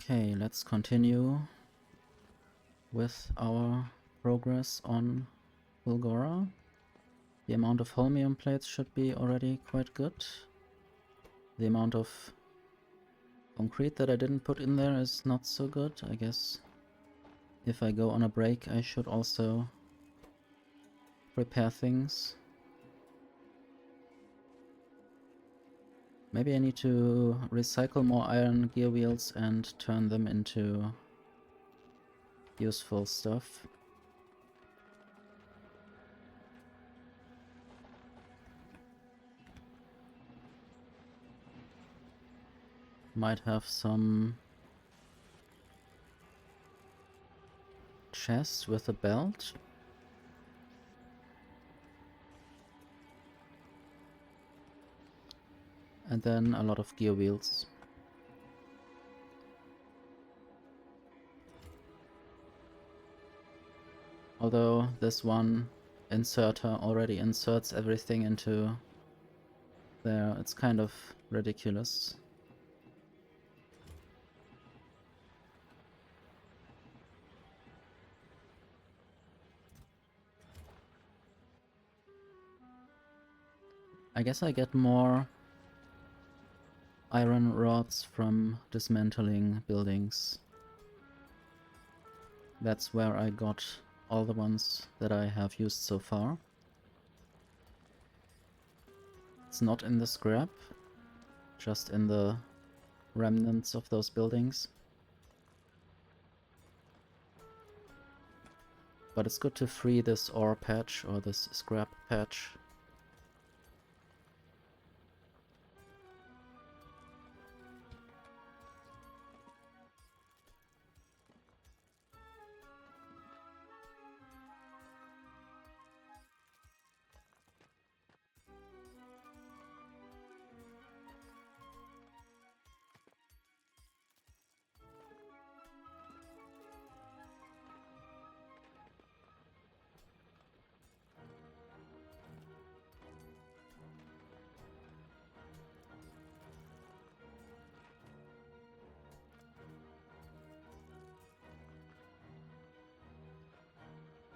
Okay, let's continue with our progress on Fulgora. The amount of holmium plates should be already quite good. The amount of concrete that I didn't put in there is not so good. I guess if I go on a break I should also prepare things. Maybe I need to recycle more iron gear wheels and turn them into useful stuff. Might have some chest with a belt. And then a lot of gear wheels. Although this one inserter already inserts everything into there, it's kind of ridiculous. I guess I get more iron rods from dismantling buildings. That's where I got all the ones that I have used so far. It's not in the scrap, just in the remnants of those buildings. But it's good to free this ore patch or this scrap patch.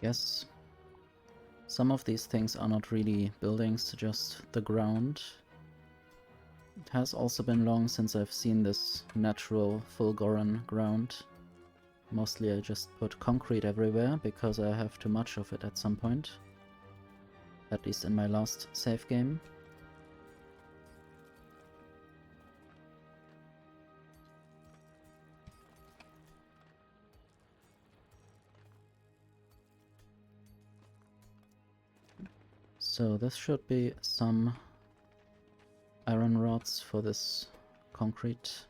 Yes, some of these things are not really buildings, just the ground. It has also been long since I've seen this natural Fulgoran ground. Mostly I just put concrete everywhere because I have too much of it at some point. At least in my last save game. So this should be some iron rods for this concrete.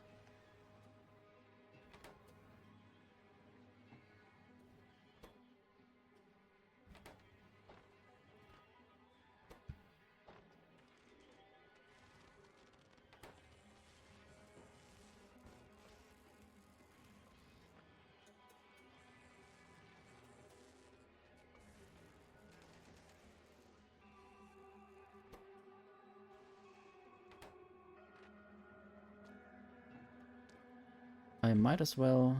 I might as well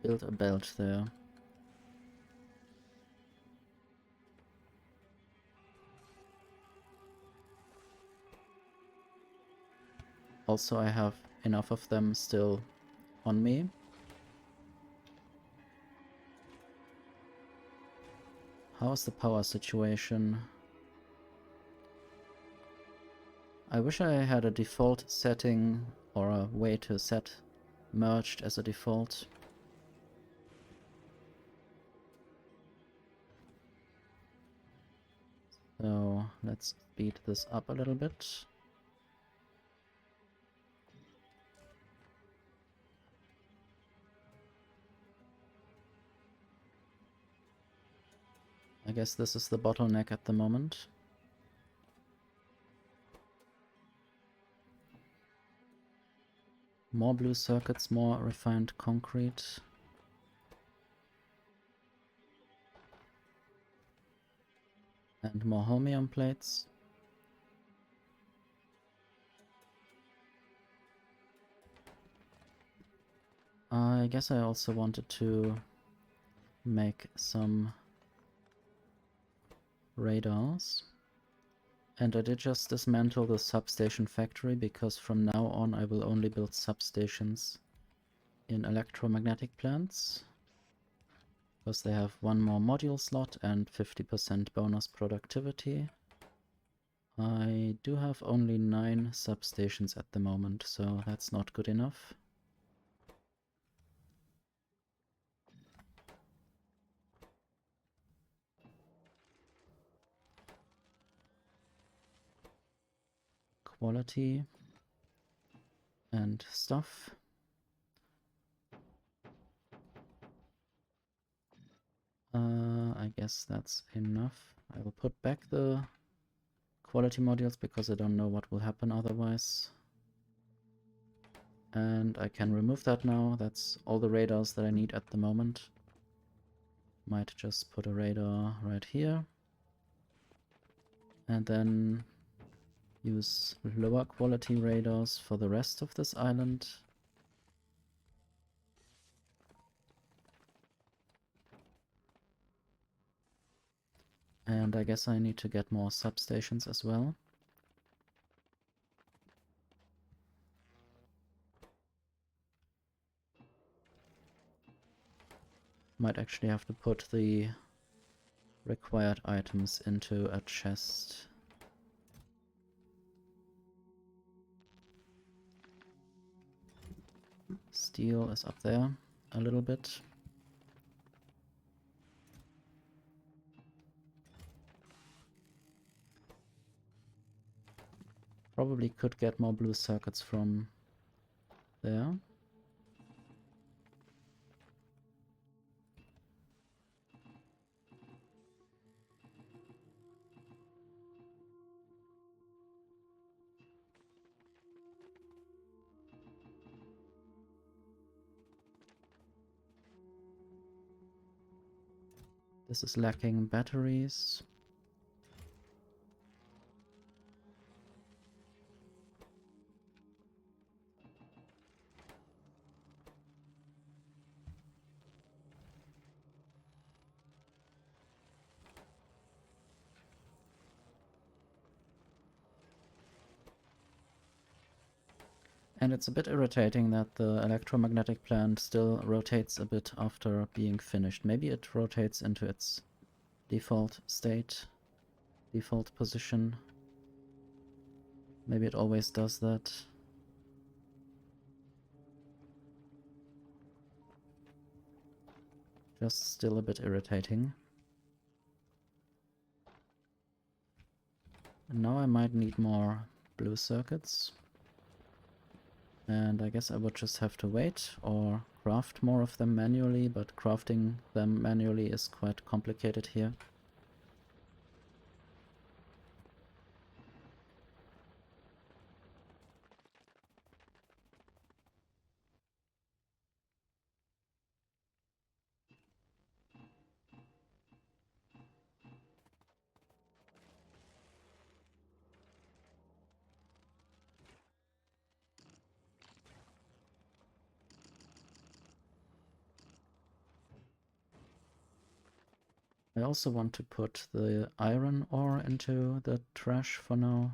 build a belt there. Also, I have enough of them still on me. How's the power situation? I wish I had a default setting or a way to set merged as a default. So let's speed this up a little bit. I guess this is the bottleneck at the moment. More blue circuits, more refined concrete. And more holmium plates. I guess I also wanted to make some radars. And I did just dismantle the substation factory, because from now on I will only build substations in electromagnetic plants, because they have one more module slot and 50% bonus productivity. I do have only 9 substations at the moment, so that's not good enough. Quality and stuff. I guess that's enough. I will put back the quality modules because I don't know what will happen otherwise. And I can remove that now. That's all the radars that I need at the moment. Might just put a radar right here. And then use lower quality radars for the rest of this island. And I guess I need to get more substations as well. Might actually have to put the required items into a chest. Steel is up there a little bit. Probably could get more blue circuits from there. This is lacking batteries. And it's a bit irritating that the electromagnetic plant still rotates a bit after being finished. Maybe it rotates into its default state, default position. Maybe it always does that. Just still a bit irritating. And now I might need more blue circuits. And I guess I would just have to wait or craft more of them manually, but crafting them manually is quite complicated here. I also want to put the iron ore into the trash for now.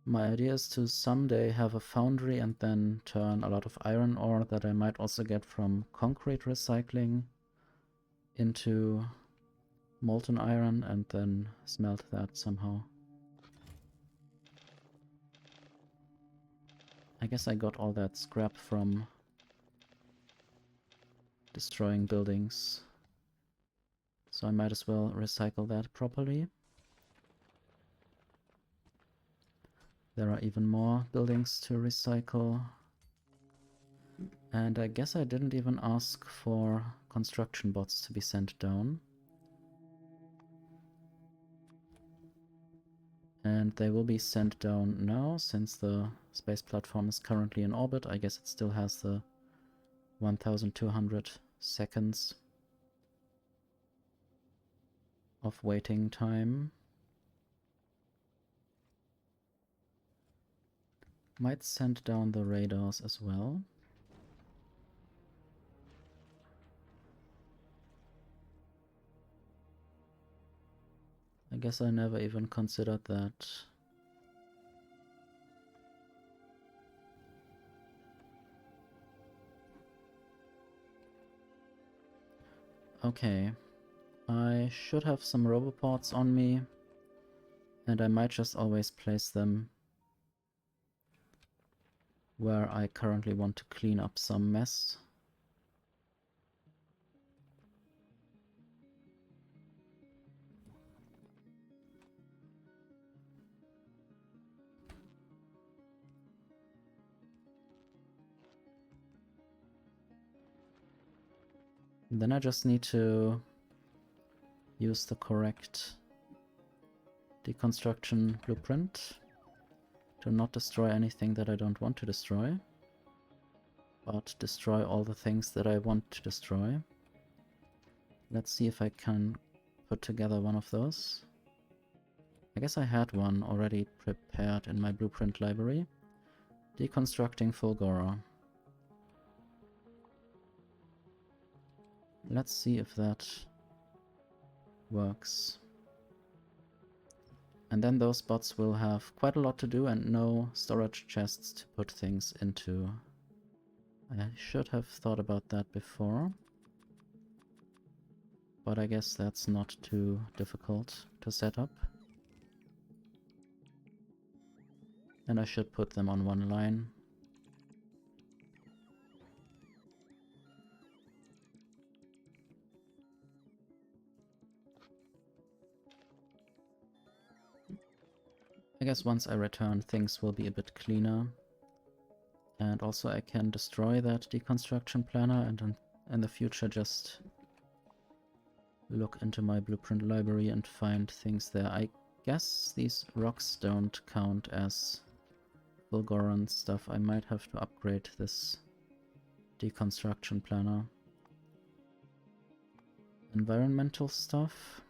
My idea is to someday have a foundry and then turn a lot of iron ore that I might also get from concrete recycling into molten iron and then smelt that somehow. I guess I got all that scrap from destroying buildings, so I might as well recycle that properly. There are even more buildings to recycle. And I guess I didn't even ask for construction bots to be sent down. And they will be sent down now, since the space platform is currently in orbit. I guess it still has the 1200 seconds of waiting time. Might send down the radars as well. I guess I never even considered that. Okay, I should have some roboports on me, and I might just always place them where I currently want to clean up some mess. And then I just need to use the correct deconstruction blueprint to not destroy anything that I don't want to destroy, but destroy all the things that I want to destroy. Let's see if I can put together one of those. I guess I had one already prepared in my blueprint library. Deconstructing Fulgora. Let's see if that works. And then those bots will have quite a lot to do and no storage chests to put things into. I should have thought about that before, but I guess that's not too difficult to set up. And I should put them on one line. I guess once I return, things will be a bit cleaner. And also I can destroy that deconstruction planner and in the future just look into my blueprint library and find things there. I guess these rocks don't count as Fulgoran stuff. I might have to upgrade this deconstruction planner. Environmental stuff.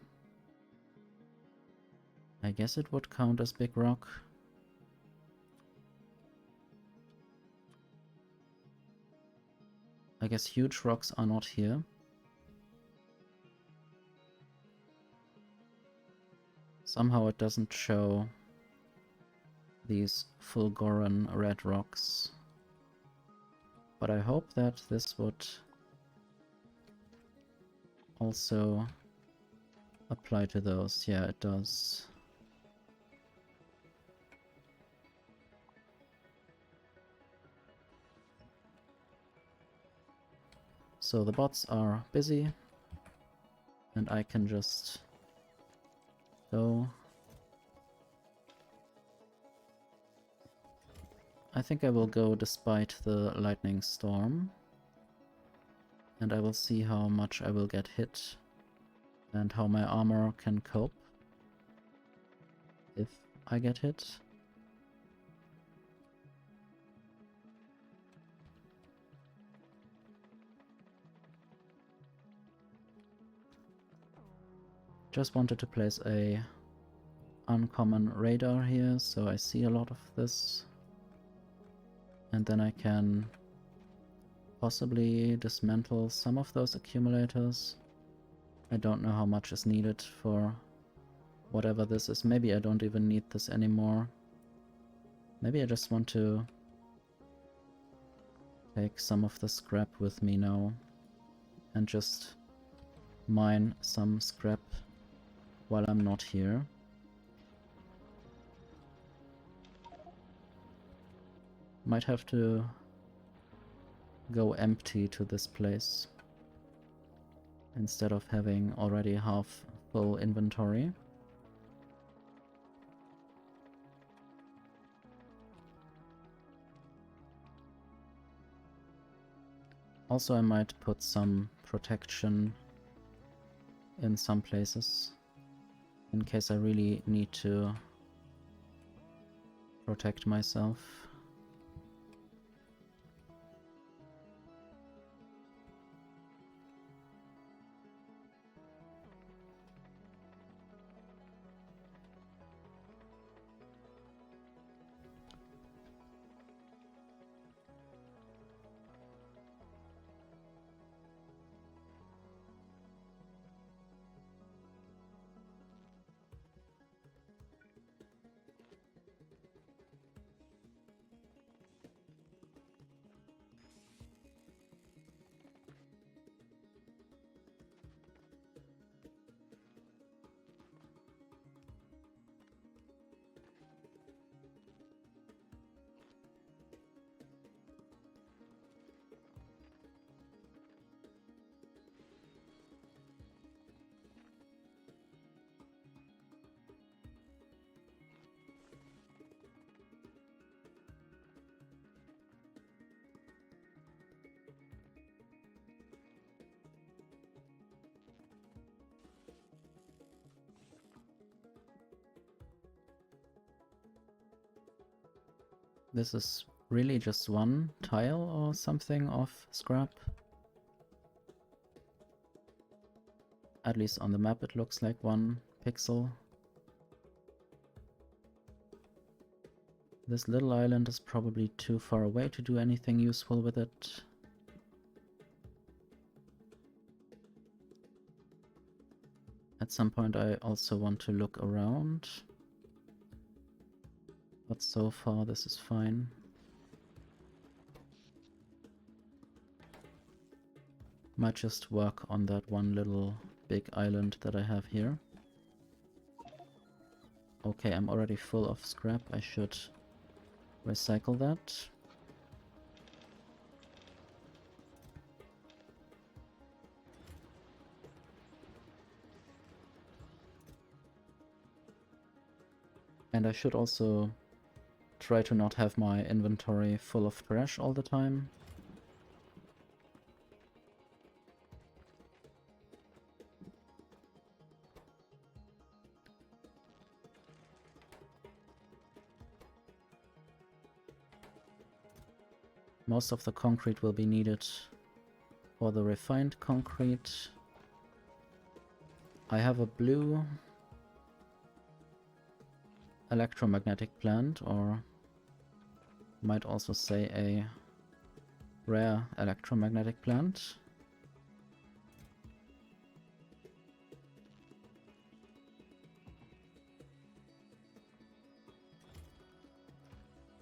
I guess it would count as big rock. I guess huge rocks are not here. Somehow it doesn't show these Fulgoran red rocks. But I hope that this would also apply to those. Yeah, it does. So the bots are busy, and I can just go. I think I will go despite the lightning storm, and I will see how much I will get hit and how my armor can cope if I get hit. Just wanted to place a uncommon radar here, so I see a lot of this. And then I can possibly dismantle some of those accumulators. I don't know how much is needed for whatever this is. Maybe I don't even need this anymore. Maybe I just want to take some of the scrap with me now and just mine some scrap while I'm not here. Might have to go empty to this place instead of having already half full inventory. Also, I might put some protection in some places in case I really need to protect myself. This is really just one tile or something of scrap. At least on the map it looks like 1 pixel. This little island is probably too far away to do anything useful with it. At some point I also want to look around. But so far this is fine. Might just work on that one little big island that I have here. Okay, I'm already full of scrap. I should recycle that. And I should also try to not have my inventory full of trash all the time. Most of the concrete will be needed for the refined concrete. I have a blue electromagnetic plant, or might also say a rare electromagnetic plant.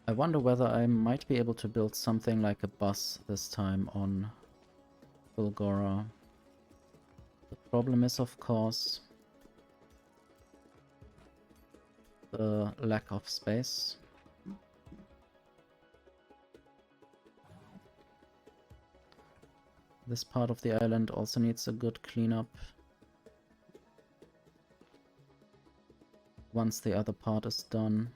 I wonder whether I might be able to build something like a bus this time on Fulgora. The problem is, of course, the lack of space. This part of the island also needs a good cleanup once the other part is done.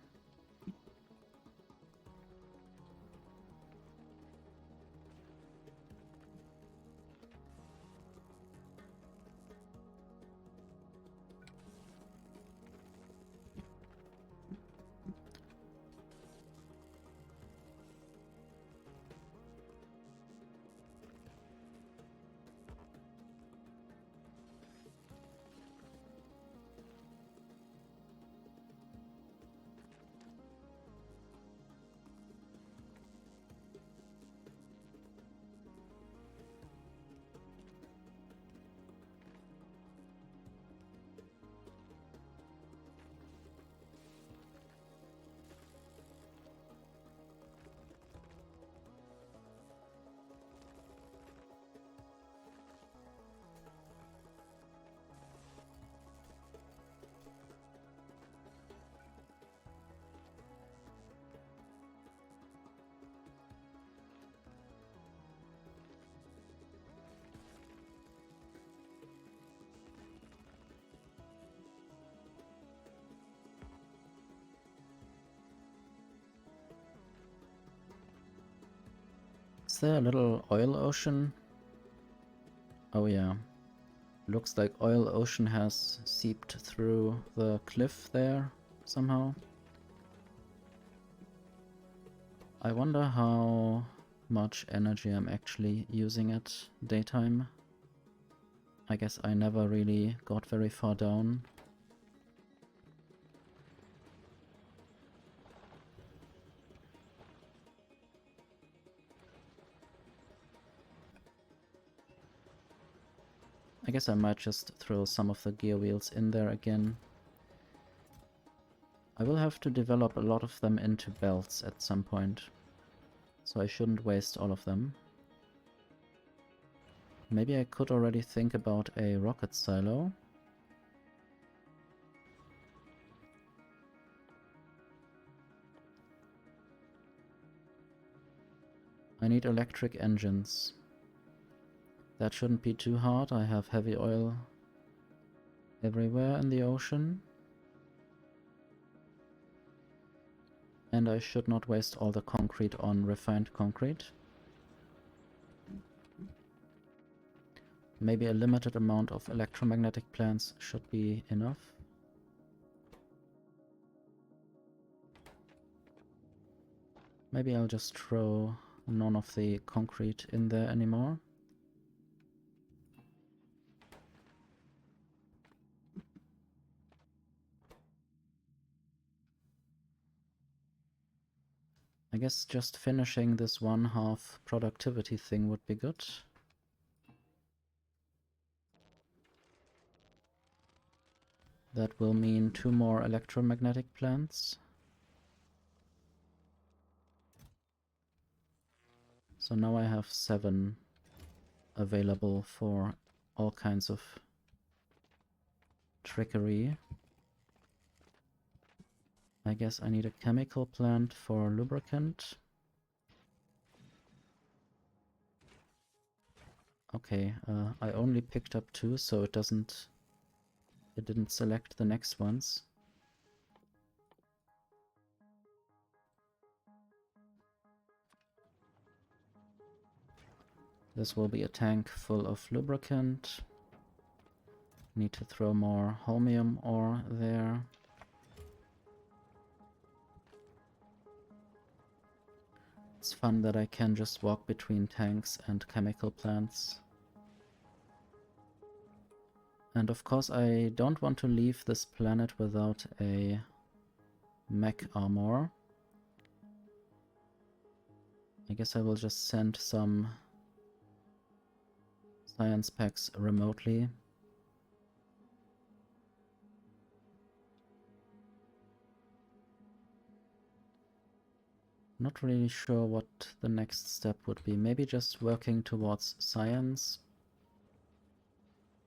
Is there a little oil ocean? Oh yeah. Looks like oil ocean has seeped through the cliff there somehow. I wonder how much energy I'm actually using at daytime. I guess I never really got very far down. I guess I might just throw some of the gear wheels in there again. I will have to develop a lot of them into belts at some point, so I shouldn't waste all of them. Maybe I could already think about a rocket silo. I need electric engines. That shouldn't be too hard. I have heavy oil everywhere in the ocean. And I should not waste all the concrete on refined concrete. Maybe a limited amount of electromagnetic plants should be enough. Maybe I'll just throw none of the concrete in there anymore. I guess just finishing this 1/2 productivity thing would be good. That will mean 2 more electromagnetic plants. So now I have 7 available for all kinds of trickery. I guess I need a chemical plant for lubricant. Okay, I only picked up 2, so it didn't select the next ones. This will be a tank full of lubricant. Need to throw more holmium ore there. It's fun that I can just walk between tanks and chemical plants. And of course I don't want to leave this planet without a mech armor. I guess I will just send some science packs remotely. Not really sure what the next step would be. Maybe just working towards science.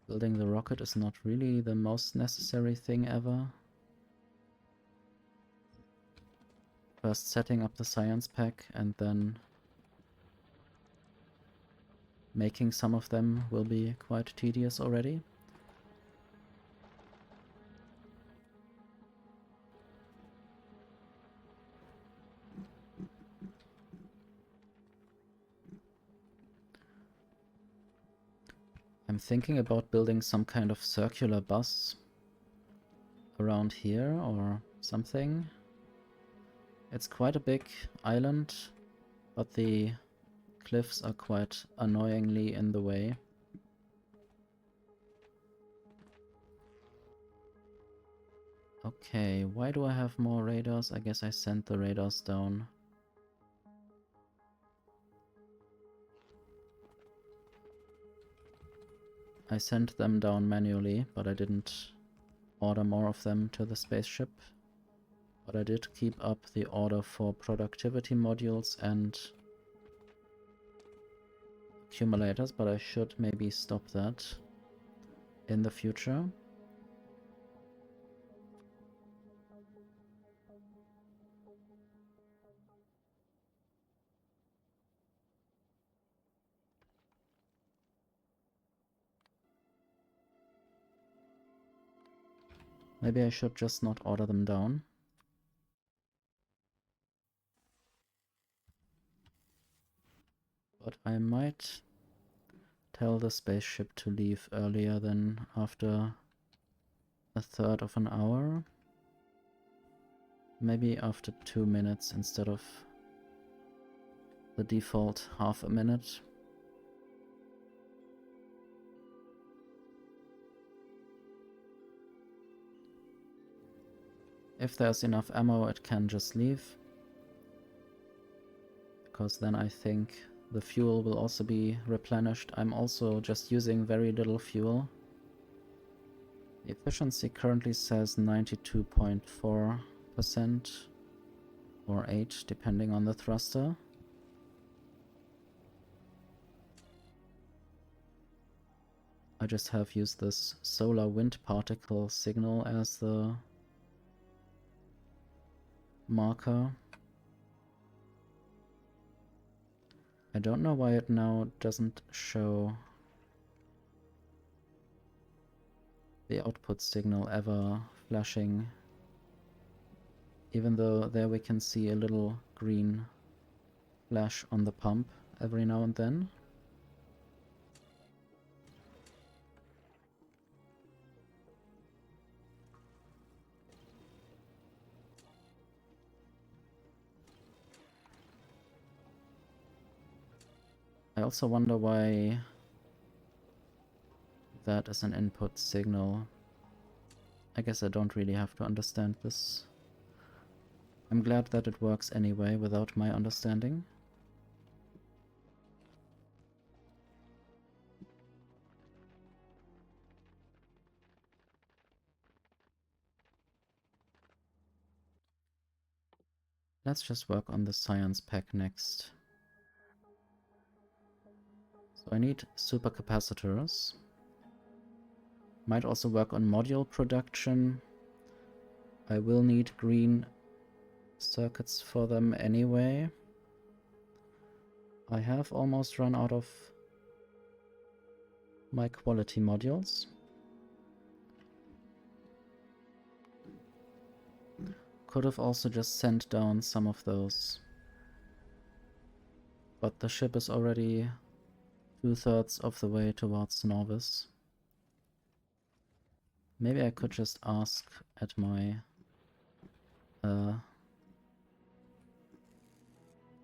Building the rocket is not really the most necessary thing ever. First setting up the science pack and then making some of them will be quite tedious already. I'm thinking about building some kind of circular bus around here or something. It's quite a big island, but the cliffs are quite annoyingly in the way. Okay, why do I have more radars? I guess I sent the radars down. I sent them down manually, but I didn't order more of them to the spaceship. But I did keep up the order for productivity modules and accumulators, but I should maybe stop that in the future. Maybe I should just not order them down. But I might tell the spaceship to leave earlier than after 1/3 of an hour. Maybe after 2 minutes instead of the default 1/2 a minute. If there's enough ammo, it can just leave. Because then I think the fuel will also be replenished. I'm also just using very little fuel. The efficiency currently says 92.4% or 8, depending on the thruster. I just have used this solar wind particle signal as the marker. I don't know why it now doesn't show the output signal ever flashing, even though there we can see a little green flash on the pump every now and then. also wonder why that is an input signal. I guess I don't really have to understand this. I'm glad that it works anyway without my understanding. Let's just work on the science pack next. So I need supercapacitors. Might also work on module production. I will need green circuits for them anyway. I have almost run out of my quality modules. Could have also just sent down some of those. But the ship is already 2/3 of the way towards Norvis. Maybe I could just ask at my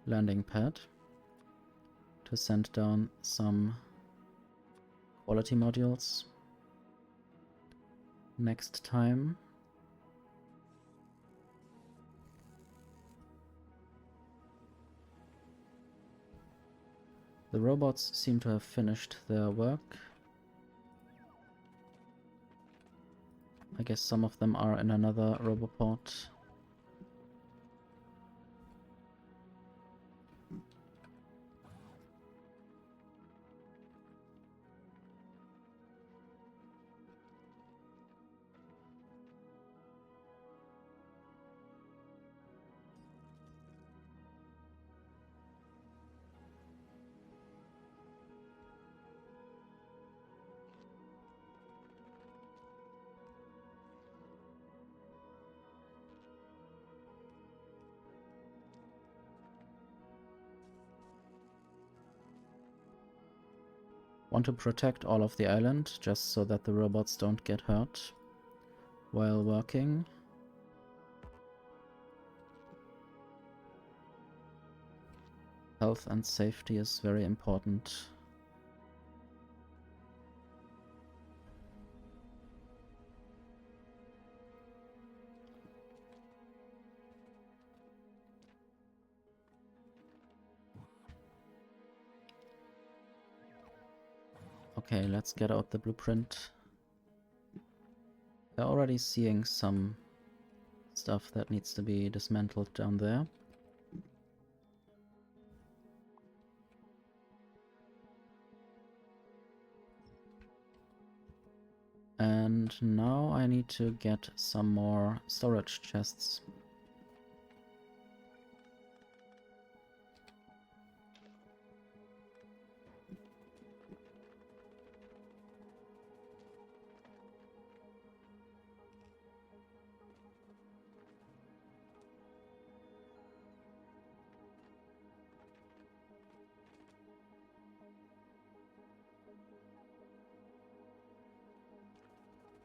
landing pad to send down some quality modules next time. The robots seem to have finished their work. I guess some of them are in another roboport. Want to protect all of the island, just so that the robots don't get hurt while working. Health and safety is very important. Okay, let's get out the blueprint. They're already seeing some stuff that needs to be dismantled down there. And now I need to get some more storage chests.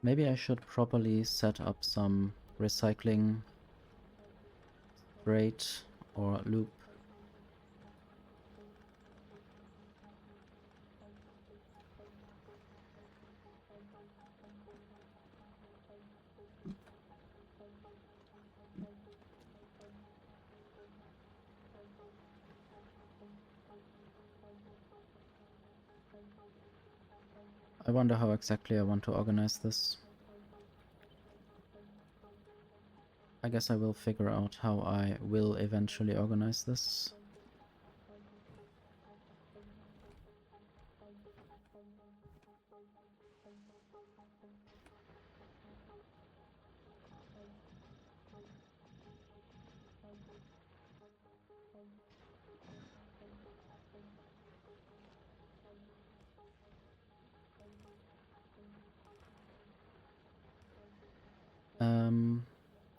Maybe I should properly set up some recycling rate or loop. I wonder how exactly I want to organize this. I guess I will figure out how I will eventually organize this.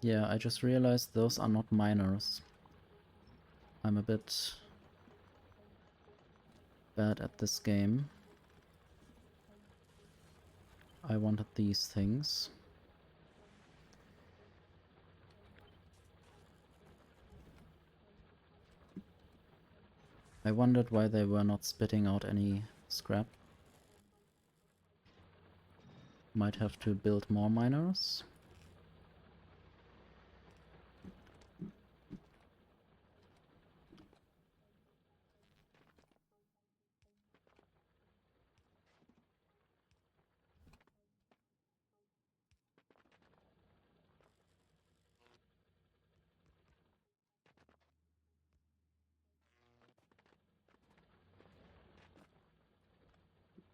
Yeah, I just realized those are not miners. I'm a bit bad at this game. I wanted these things. I wondered why they were not spitting out any scrap. Might have to build more miners.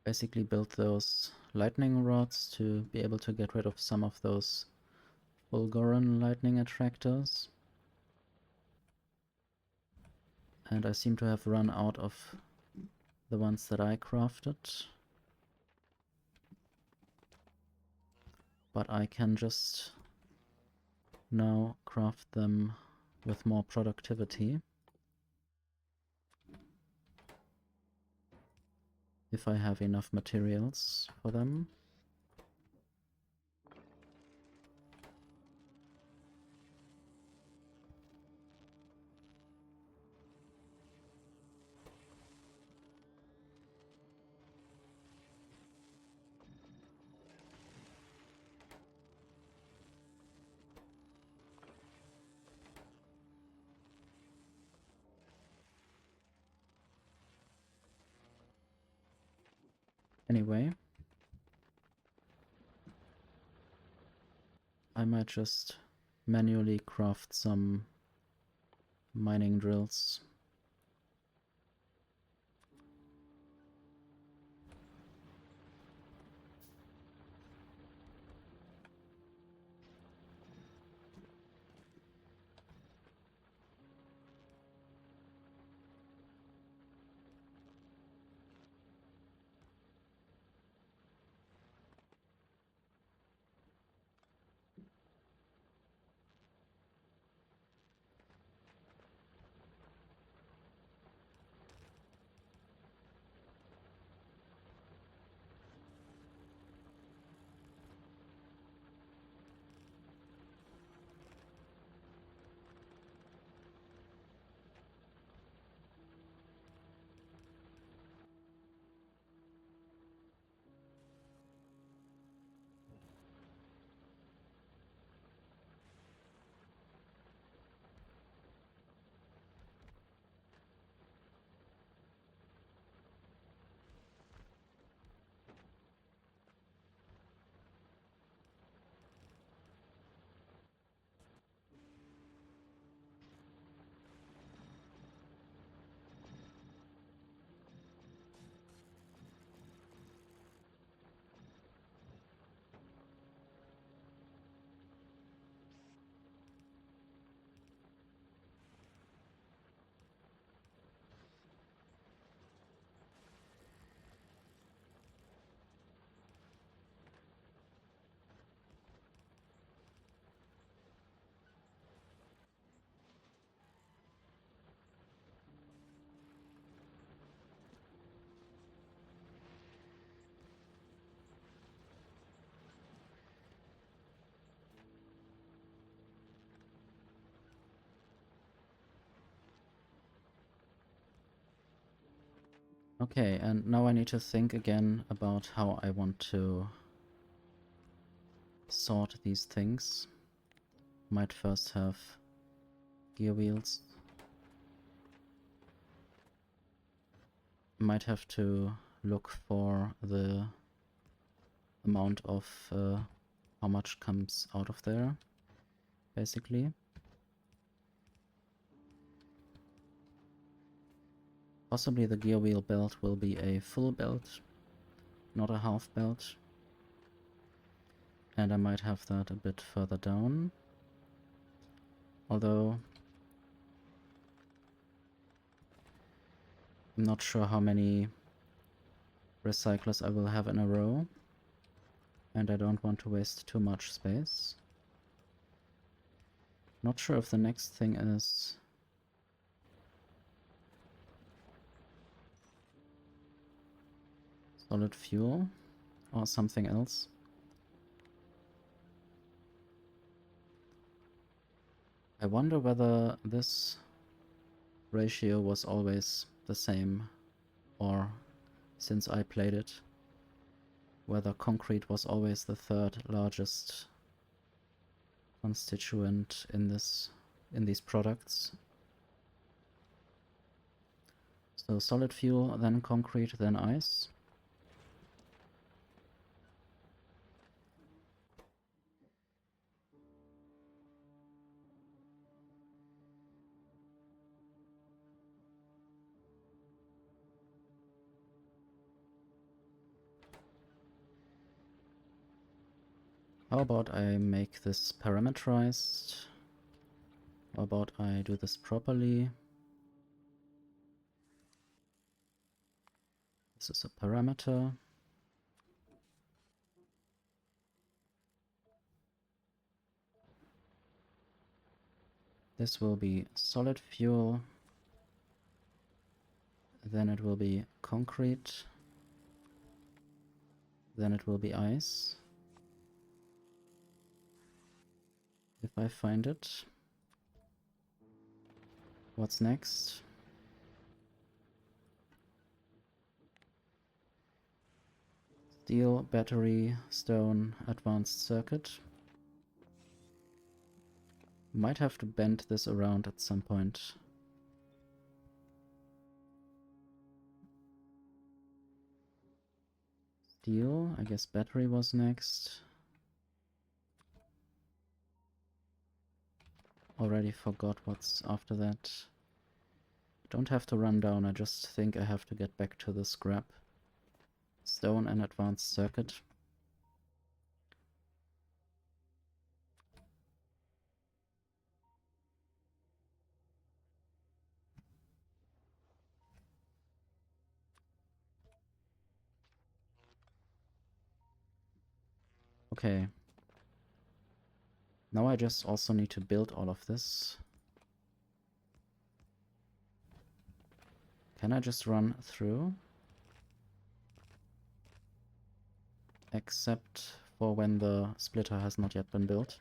Basically build those lightning rods to be able to get rid of some of those Fulgoran lightning attractors. And I seem to have run out of the ones that I crafted. But I can just now craft them with more productivity. If I have enough materials for them. Anyway, I might just manually craft some mining drills. Okay, and now I need to think again about how I want to sort these things. Might first have gear wheels. Might have to look for the amount of how much comes out of there, basically. Possibly the gear wheel belt will be a full belt, not a half belt. And I might have that a bit further down. Although I'm not sure how many recyclers I will have in a row. And I don't want to waste too much space. Not sure if the next thing is solid fuel or something else. I wonder whether this ratio was always the same, or since I played it, whether concrete was always the third largest constituent in these products. So solid fuel, then concrete, then ice. How about I make this parameterized? How about I do this properly? This is a parameter. This will be solid fuel. Then it will be concrete. Then it will be ice. If I find it. What's next? Steel, battery, stone, advanced circuit. Might have to bend this around at some point. Steel, I guess battery was next. Already forgot what's after that. Don't have to run down, I just think I have to get back to the scrap. Stone and advanced circuit. Okay. Now I just also need to build all of this. Can I just run through? Except for when the splitter has not yet been built.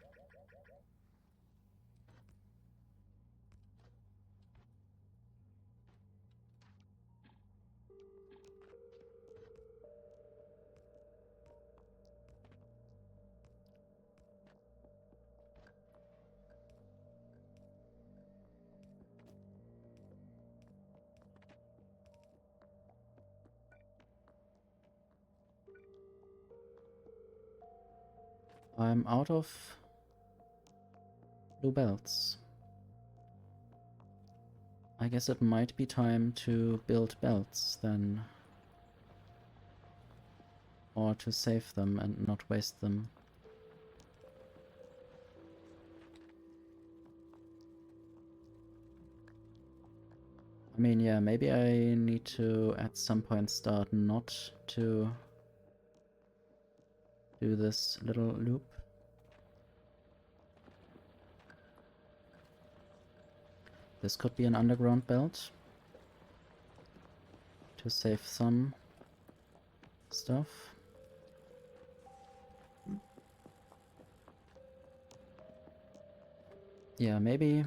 I'm out of blue belts. I guess it might be time to build belts then. Or to save them and not waste them. I mean, yeah, maybe I need to at some point start not to do this little loop. This could be an underground belt to save some stuff. Yeah, maybe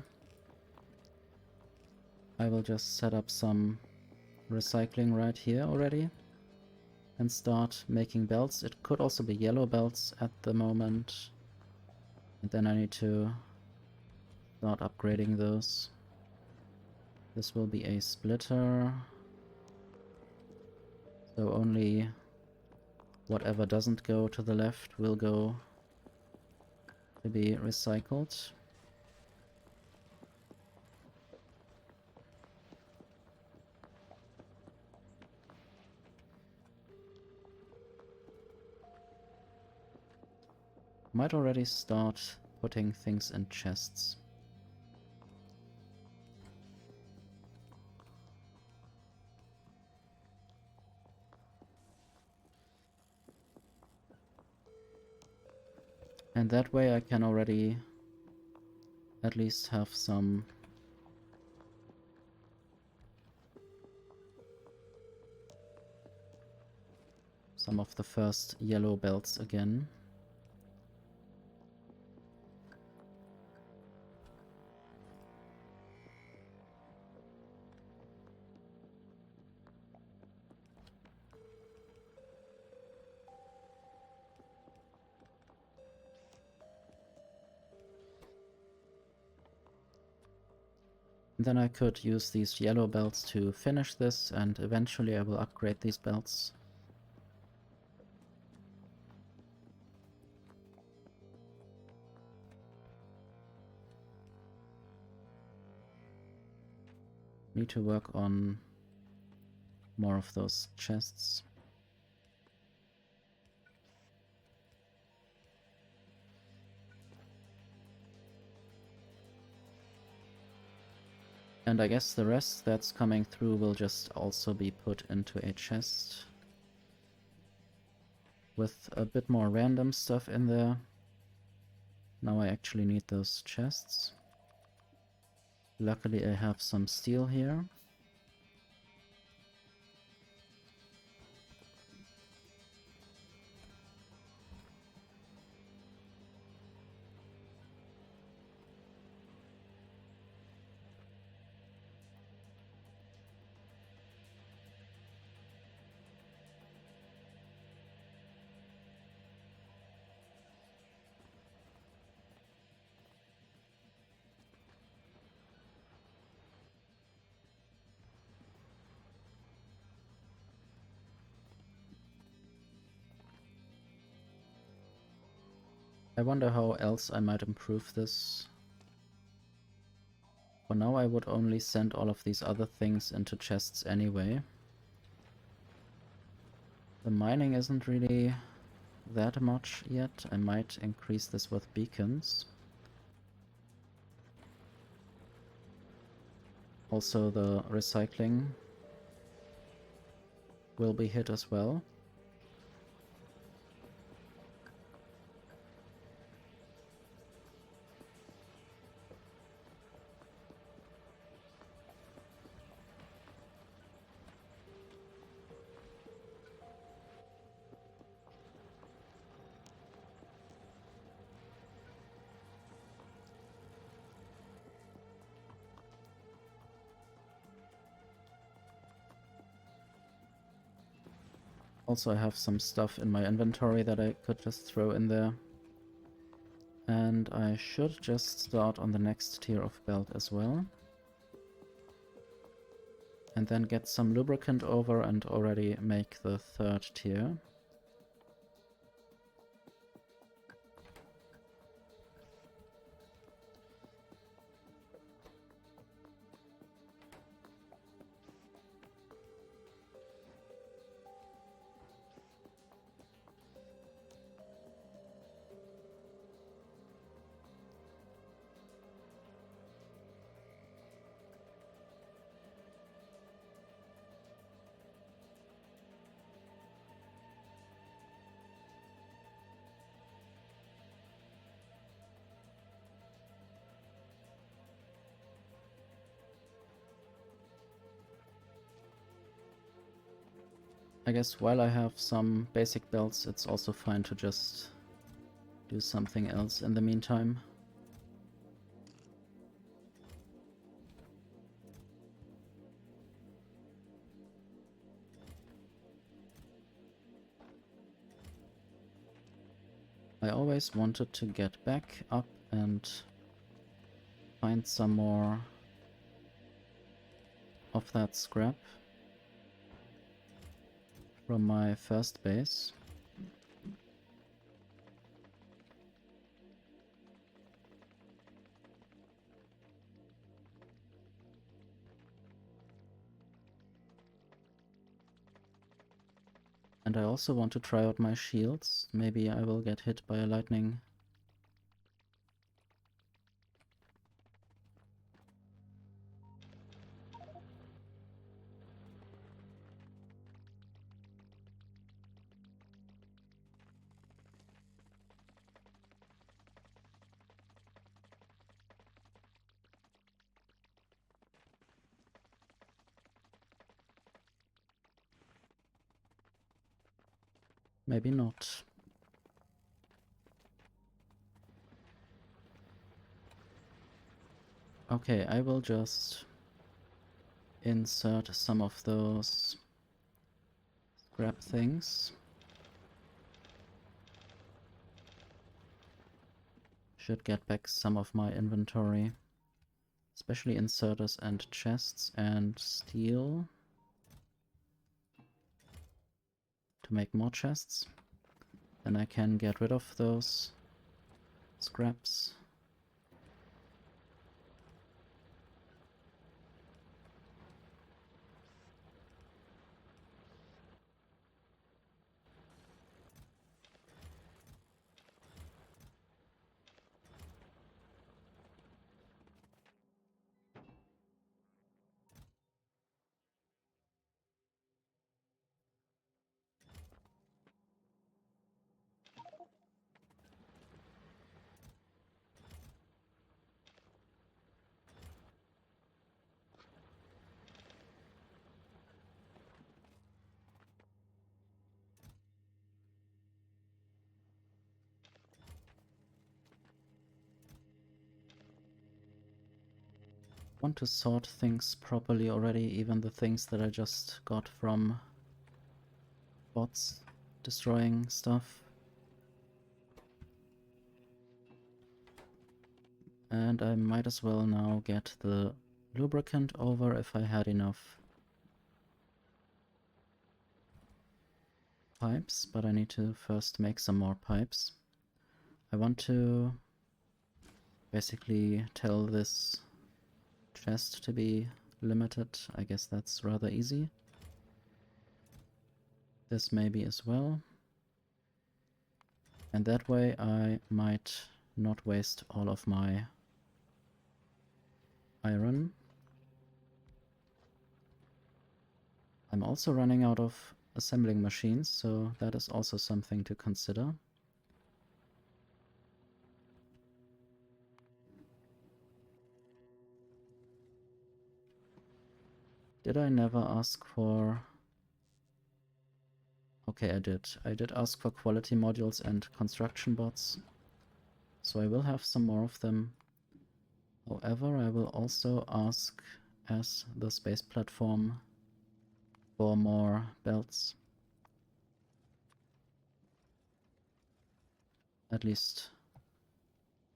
I will just set up some recycling right here already and start making belts. It could also be yellow belts at the moment. And then I need to start upgrading those. This will be a splitter. So only whatever doesn't go to the left will go to be recycled. Might already start putting things in chests. And that way I can already at least have some of the first yellow belts again. Then I could use these yellow belts to finish this, and eventually I will upgrade these belts. Need to work on more of those chests. And I guess the rest that's coming through will just also be put into a chest with a bit more random stuff in there. Now I actually need those chests. Luckily I have some steel here. I wonder how else I might improve this. For now I would only send all of these other things into chests anyway. The mining isn't really that much yet. I might increase this with beacons. Also the recycling will be hit as well. Also I have some stuff in my inventory that I could just throw in there. And I should just start on the next tier of belt as well. And then get some lubricant over and already make the third tier. I guess while I have some basic belts, it's also fine to just do something else in the meantime. I always wanted to get back up and find some more of that scrap from my first base. And I also want to try out my shields. Maybe I will get hit by a lightning. Maybe not. Okay, I will just insert some of those scrap things. Should get back some of my inventory. especially inserters and chests and steel to make more chests. Then I can get rid of those scraps. Want to sort things properly already, even the things that I just got from bots destroying stuff. And I might as well now get the lubricant over if I had enough pipes, but I need to first make some more pipes. I want to basically tell this chest to be limited. I guess that's rather easy. This maybe as well. And that way I might not waste all of my iron. I'm also running out of assembling machines, so that is also something to consider. Did I never ask for... Okay, I did. I did ask for quality modules and construction bots, so I will have some more of them. However, I will also ask as the space platform for more belts. At least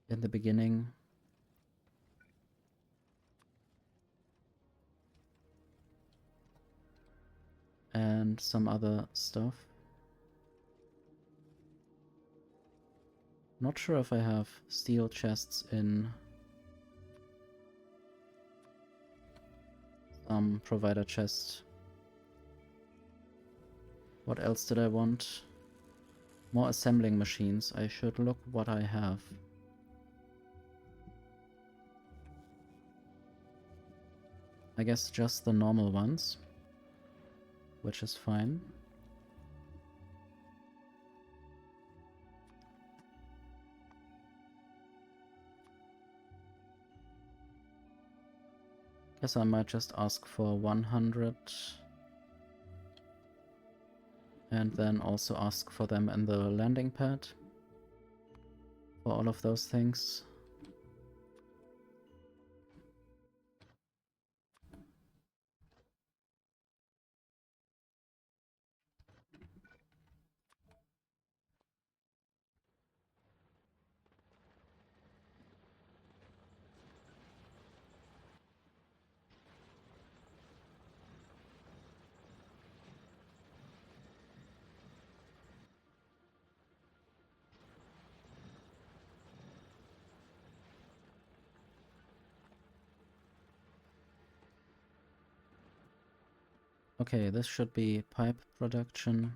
in the beginning. And some other stuff. Not sure if I have steel chests in some provider chest. What else did I want? More assembling machines. I should look what I have. I guess just the normal ones, which is fine. Guess I might just ask for 100 and then also ask for them in the landing pad for all of those things. Okay, this should be pipe production.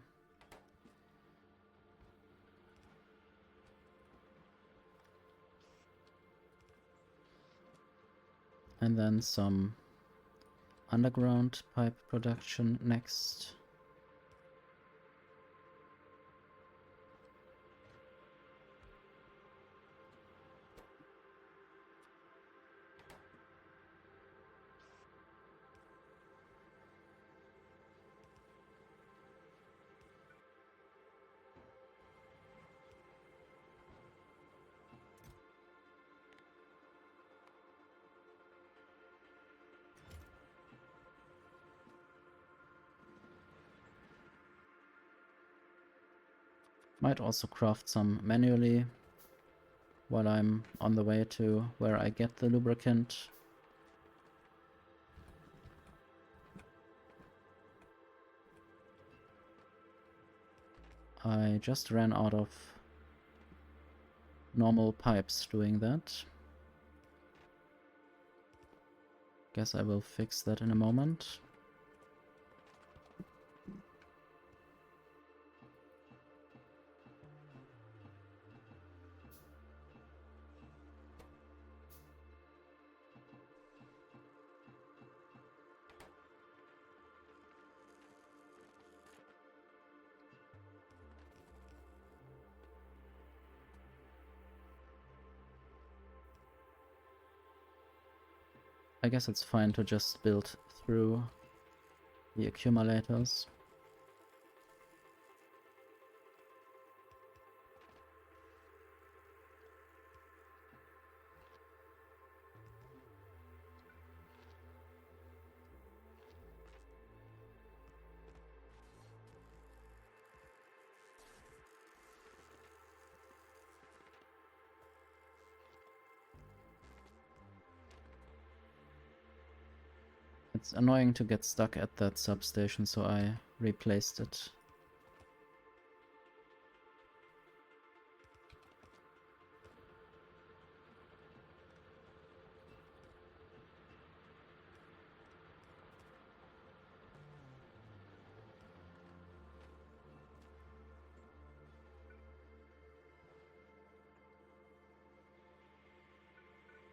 And then some underground pipe production next. Might also craft some manually while I'm on the way to where I get the lubricant. I just ran out of normal pipes doing that. Guess I will fix that in a moment. I guess it's fine to just build through the accumulators. It's annoying to get stuck at that substation, so I replaced it.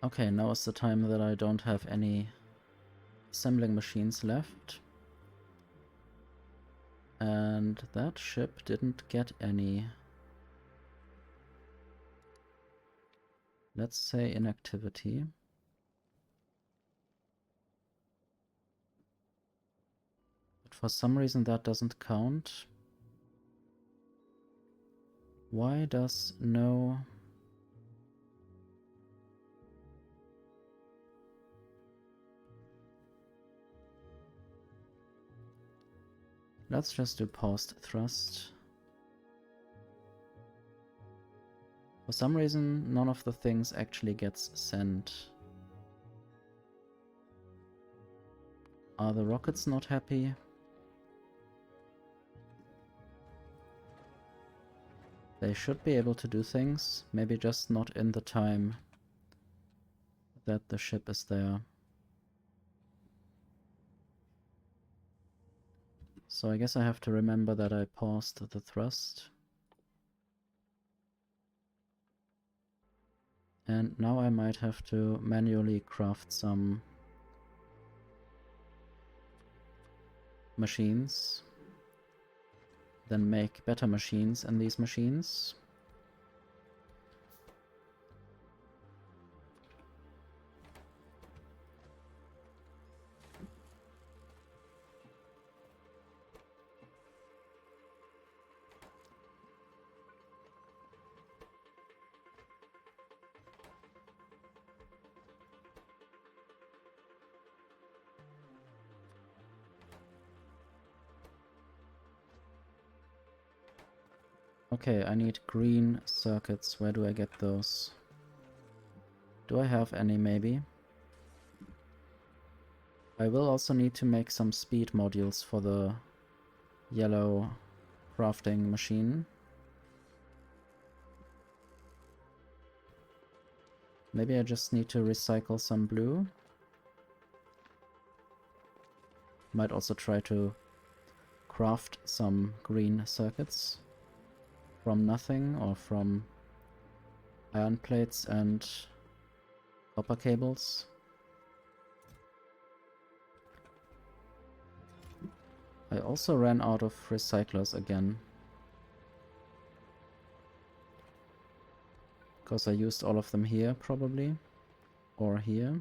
Okay, now is the time that I don't have any assembling machines left. And that ship didn't get any, let's say, inactivity. But for some reason that doesn't count. Why does no... Let's just do paused thrust. For some reason, none of the things actually gets sent. Are the rockets not happy? They should be able to do things, maybe just not in the time that the ship is there. So I guess I have to remember that I paused the thrust. And now I might have to manually craft some machines, then make better machines in these machines. Okay, I need green circuits. Where do I get those? Do I have any, maybe? I will also need to make some speed modules for the yellow crafting machine. Maybe I just need to recycle some blue. Might also try to craft some green circuits from nothing, or from iron plates and copper cables. I also ran out of recyclers again, because I used all of them here, probably, or here.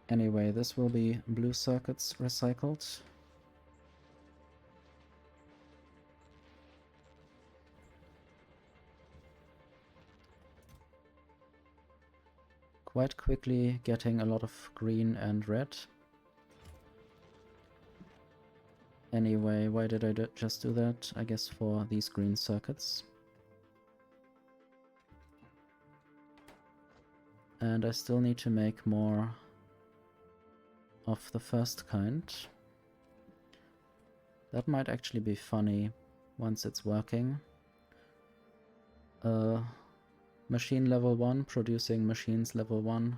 Anyway, this will be blue circuits recycled. Quite quickly getting a lot of green and red. Anyway, why did I just do that? I guess for these green circuits. And I still need to make more of the first kind. That might actually be funny once it's working. Machine level 1 producing machines level 1.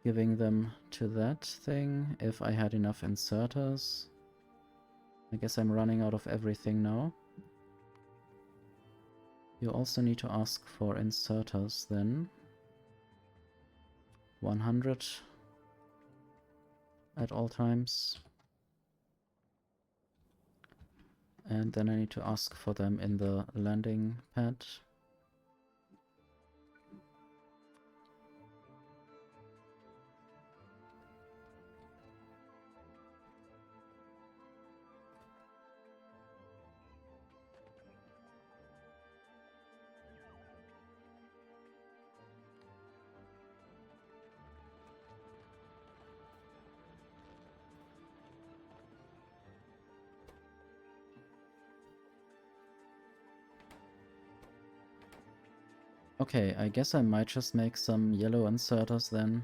Giving them to that thing if I had enough inserters. I guess I'm running out of everything now. You also need to ask for inserters then. 100 at all times. And then I need to ask for them in the landing pad. Okay, I guess I might just make some yellow inserters then.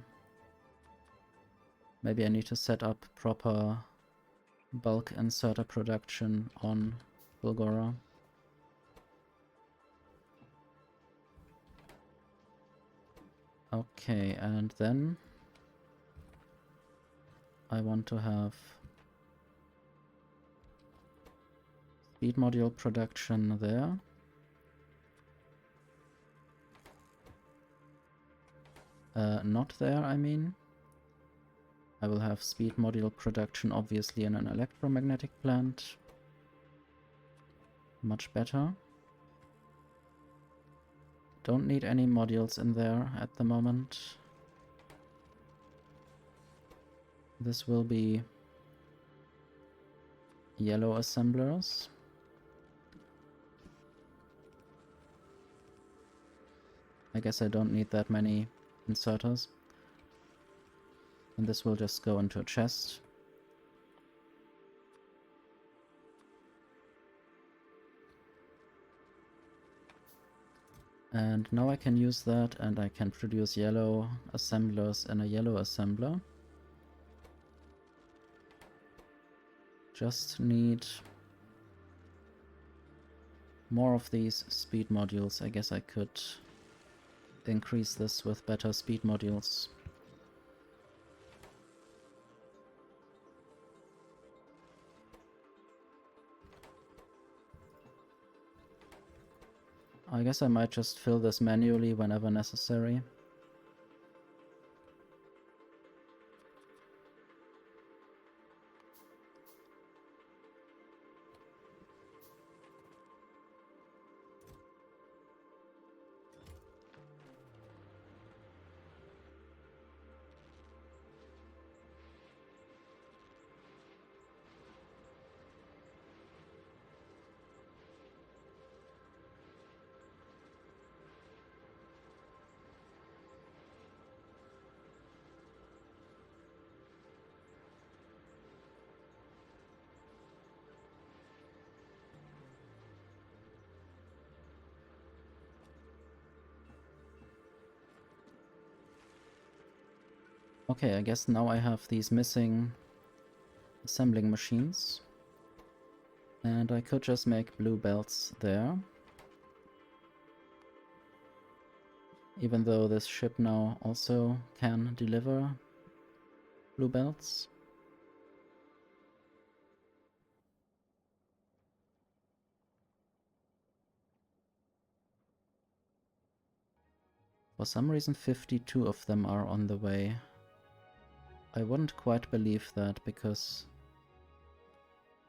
Maybe I need to set up proper bulk inserter production on Fulgora. Okay, and then I want to have speed module production there. Not there, I mean. I will have speed module production obviously in an electromagnetic plant. Much better. Don't need any modules in there at the moment. This will be yellow assemblers. I guess I don't need that many inserters. And this will just go into a chest. And now I can use that and I can produce yellow assemblers in a yellow assembler. Just need more of these speed modules. I guess I could increase this with better speed modules. I guess I might just fill this manually whenever necessary. Okay, I guess now I have these missing assembling machines. And I could just make blue belts there. Even though this ship now also can deliver blue belts. For some reason 52 of them are on the way. I wouldn't quite believe that, because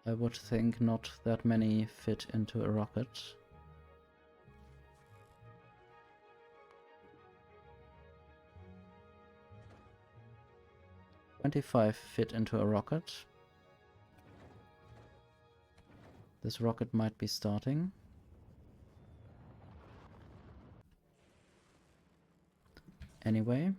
I would think not that many fit into a rocket. "25 fit into a rocket. This rocket might be starting. Anyway.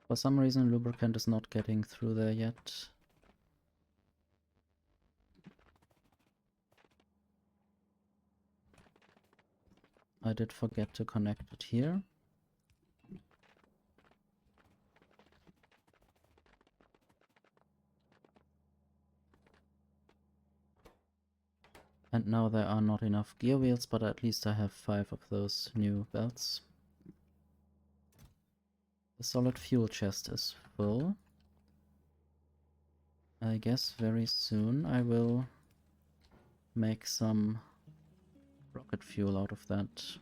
For some reason, lubricant is not getting through there yet. I did forget to connect it here. And now there are not enough gear wheels, but at least I have 5 of those new belts. The solid fuel chest is full. I guess very soon I will make some rocket fuel out of that.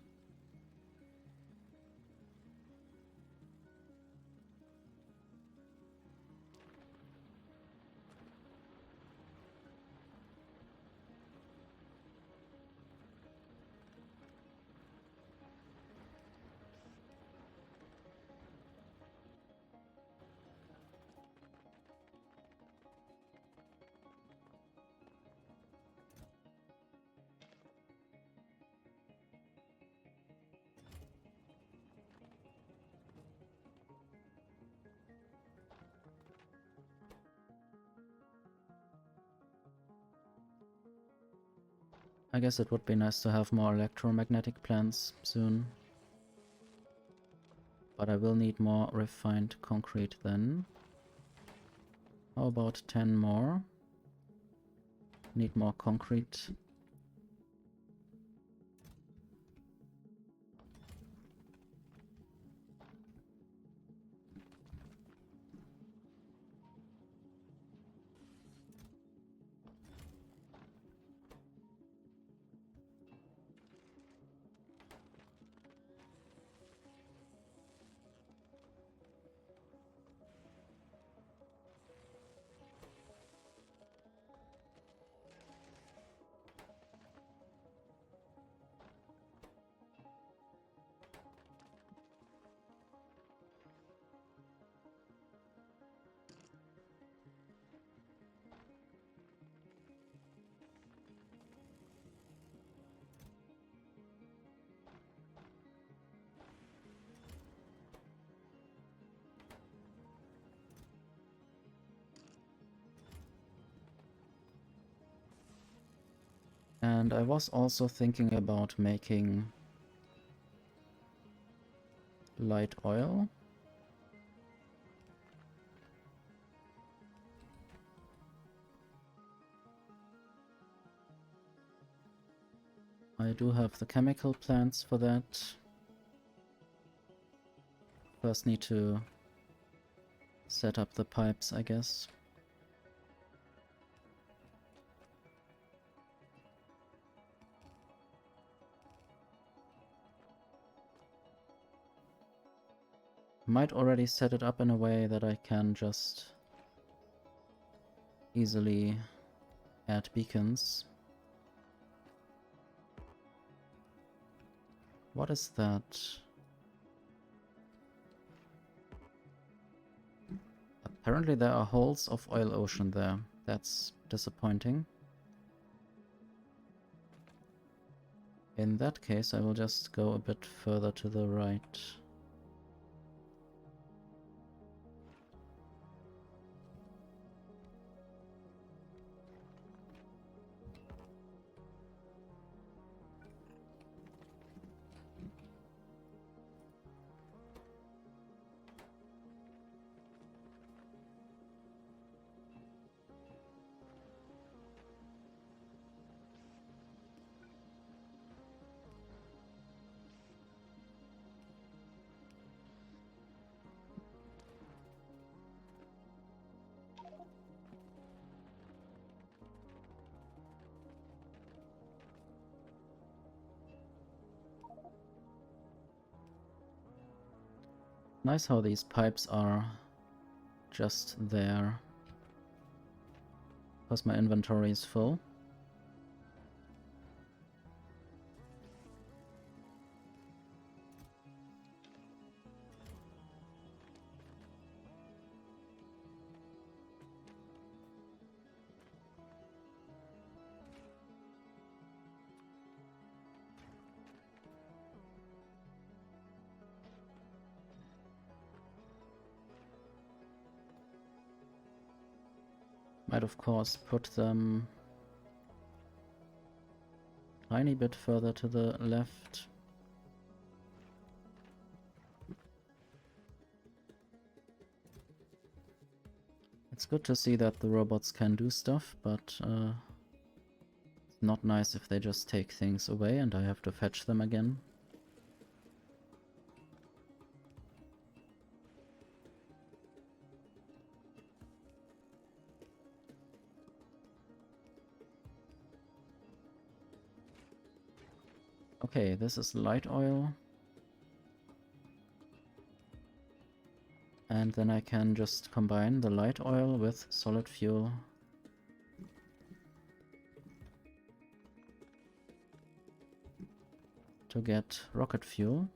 I guess it would be nice to have more electromagnetic plants soon. But I will need more refined concrete then. How about 10 more? Need more concrete. And I was also thinking about making light oil. I do have the chemical plants for that. First need to set up the pipes, I guess. Might already set it up in a way that I can just easily add beacons. What is that? Apparently there are holes of oil ocean there. That's disappointing. In that case, I will just go a bit further to the right. Nice how these pipes are just there, because my inventory is full. Might of course put them a tiny bit further to the left. It's good to see that the robots can do stuff, but it's not nice if they just take things away and I have to fetch them again. Okay, this is light oil. And then I can just combine the light oil with solid fuel. To get rocket fuel.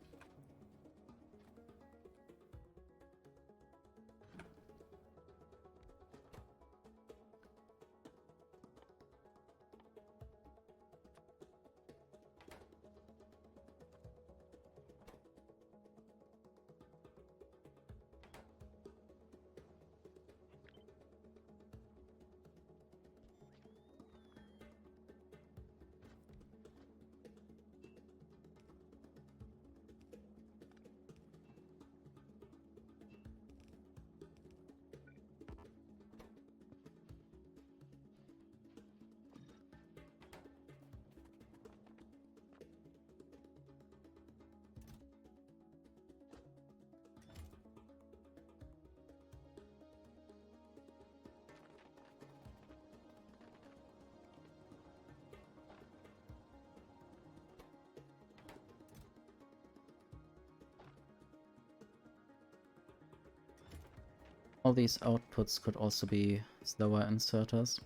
All these outputs could also be slower inserters.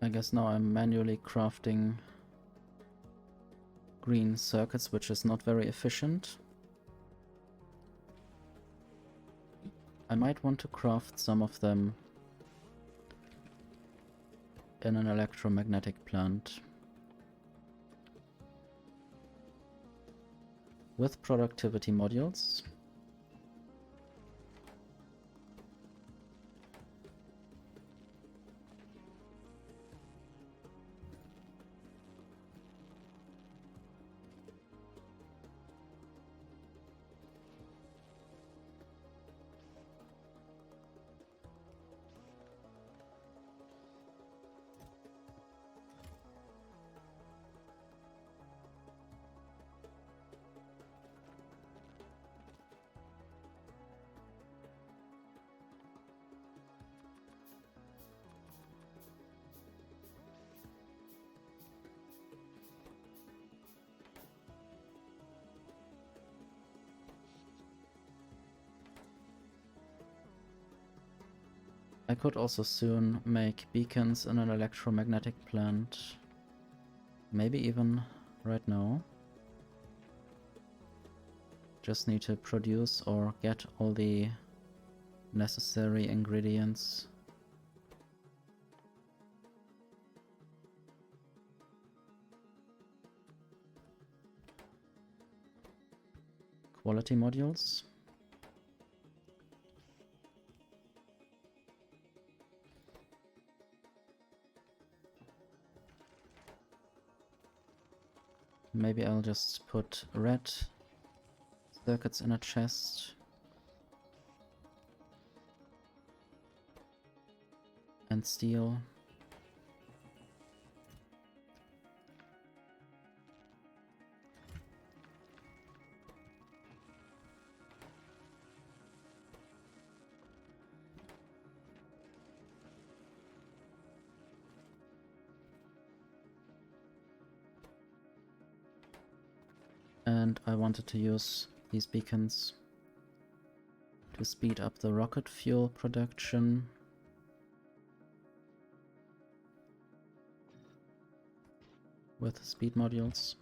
I guess now I'm manually crafting green circuits, which is not very efficient. I might want to craft some of them in an electromagnetic plant. With productivity modules. I could also soon make beacons in an electromagnetic plant. Maybe even right now. Just need to produce or get all the necessary ingredients. Quality modules. Maybe I'll just put red circuits in a chest. And steel. And I wanted to use these beacons to speed up the rocket fuel production. With speed modules.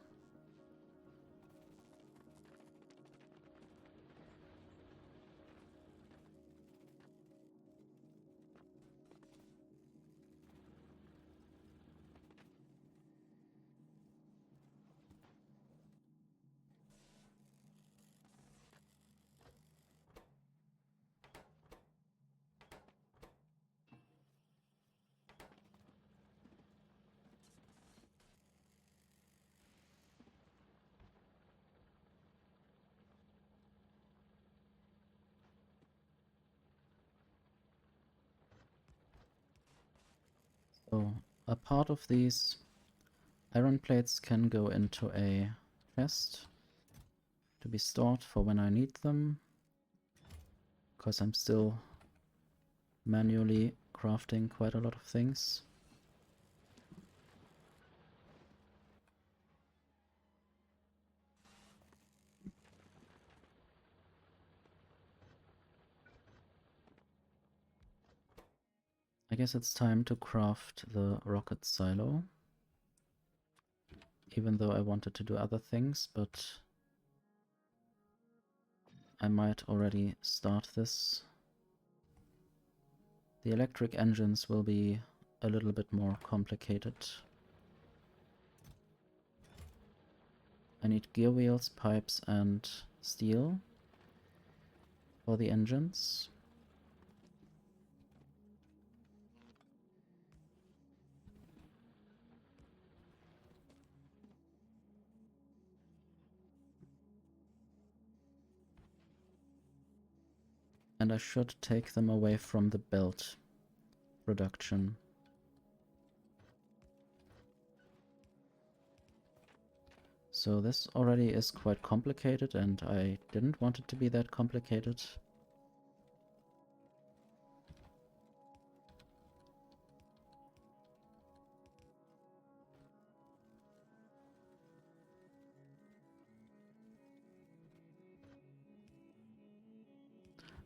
So a part of these iron plates can go into a chest to be stored for when I need them, because I'm still manually crafting quite a lot of things. I guess it's time to craft the rocket silo. Even though I wanted to do other things, but I might already start this. The electric engines will be a little bit more complicated. I need gear wheels, pipes, and steel for the engines. And I should take them away from the belt production. So this already is quite complicated, and I didn't want it to be that complicated.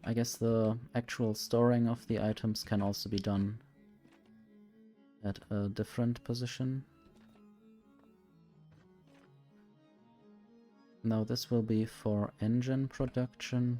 I guess the actual storing of the items can also be done at a different position. Now this will be for engine production.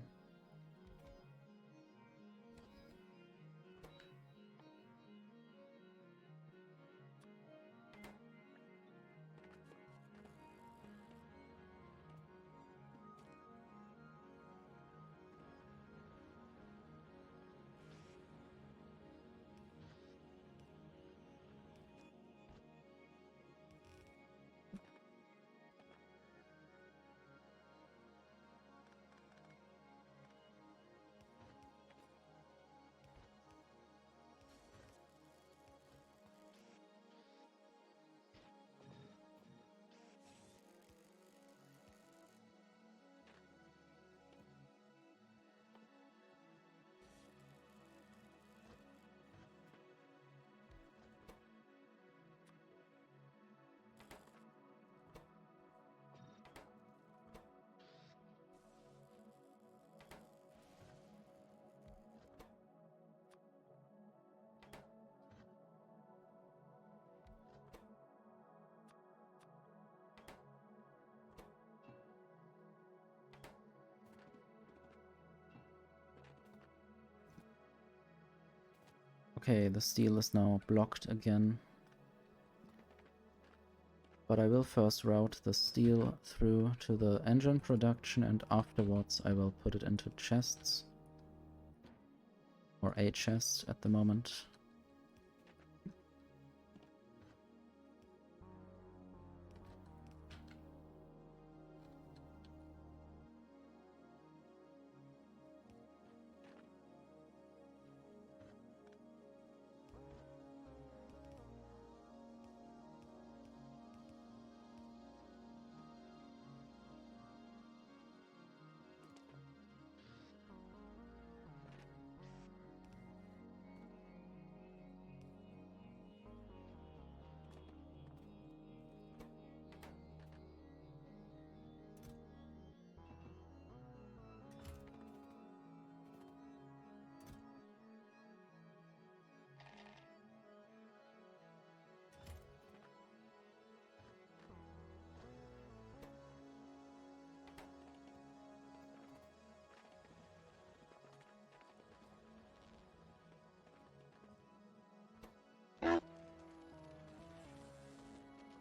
Okay, the steel is now blocked again. But I will first route the steel through to the engine production, and afterwards I will put it into chests. Or a chest at the moment.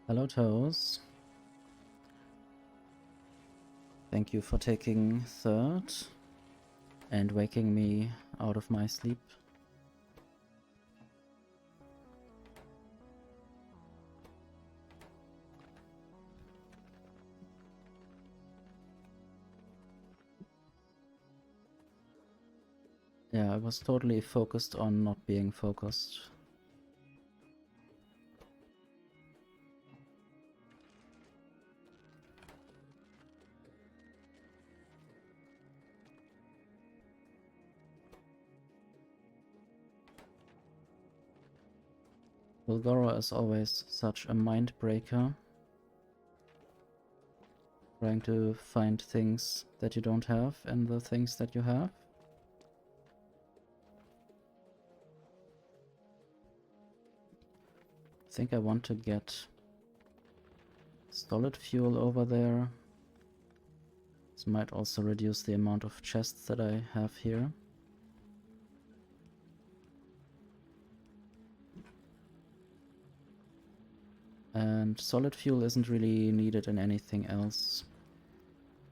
Hello, Toes. Thank you for taking third and waking me out of my sleep. Yeah, I was totally focused on not being focused. Fulgora is always such a mind breaker. Trying to find things that you don't have and the things that you have. I think I want to get solid fuel over there. This might also reduce the amount of chests that I have here. And solid fuel isn't really needed in anything else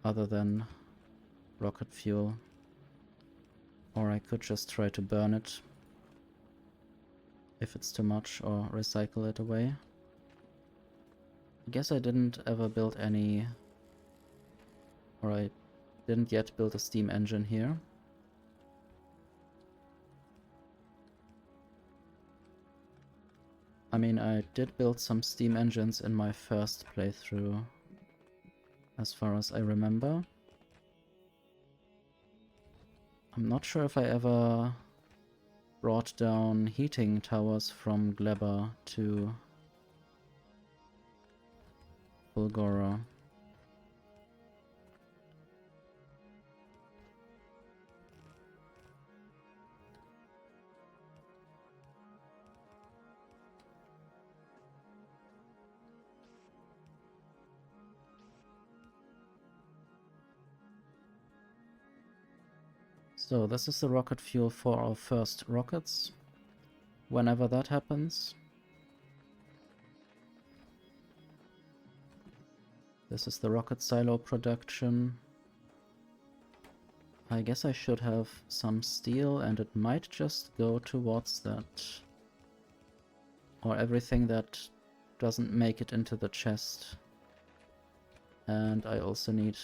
other than rocket fuel. Or I could just try to burn it if it's too much, or recycle it away. I guess I didn't ever build any, or I didn't yet build a steam engine here. I mean, I did build some steam engines in my first playthrough, as far as I remember. I'm not sure if I ever brought down heating towers from Gleba to Fulgora. So this is the rocket fuel for our first rockets. Whenever that happens. This is the rocket silo production. I guess I should have some steel, and it might just go towards that. Or everything that doesn't make it into the chest. And I also need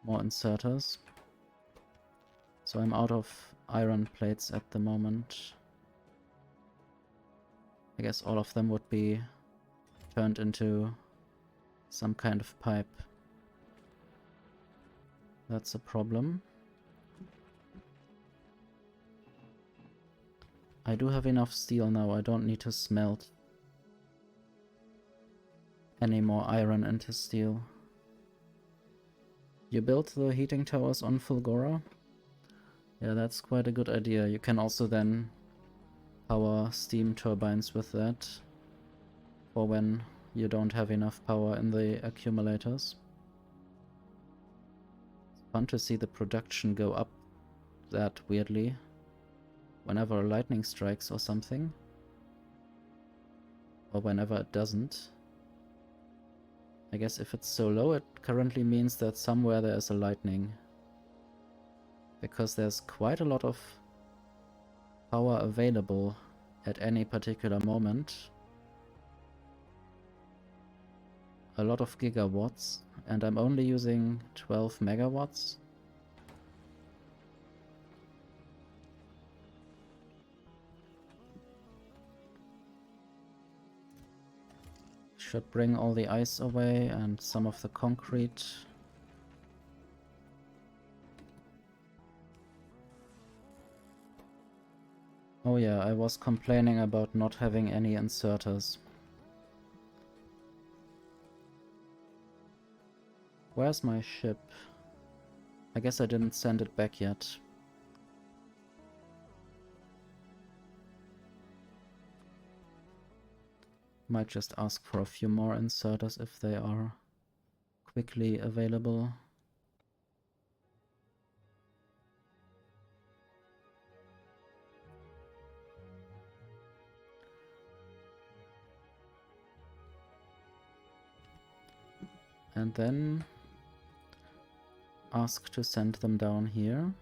more inserters. So I'm out of iron plates at the moment. I guess all of them would be turned into some kind of pipe. That's a problem. I do have enough steel now, I don't need to smelt any more iron into steel. You built the heating towers on Fulgora? Yeah, that's quite a good idea. You can also then power steam turbines with that for when you don't have enough power in the accumulators. It's fun to see the production go up that weirdly whenever lightning strikes or something. Or whenever it doesn't. I guess if it's so low, it currently means that somewhere there is a lightning. Because there's quite a lot of power available at any particular moment. A lot of gigawatts, and I'm only using 12 megawatts. Should bring all the ice away and some of the concrete. Oh yeah, I was complaining about not having any inserters. Where's my ship? I guess I didn't send it back yet. Might just ask for a few more inserters if they are quickly available. And then ask to send them down here.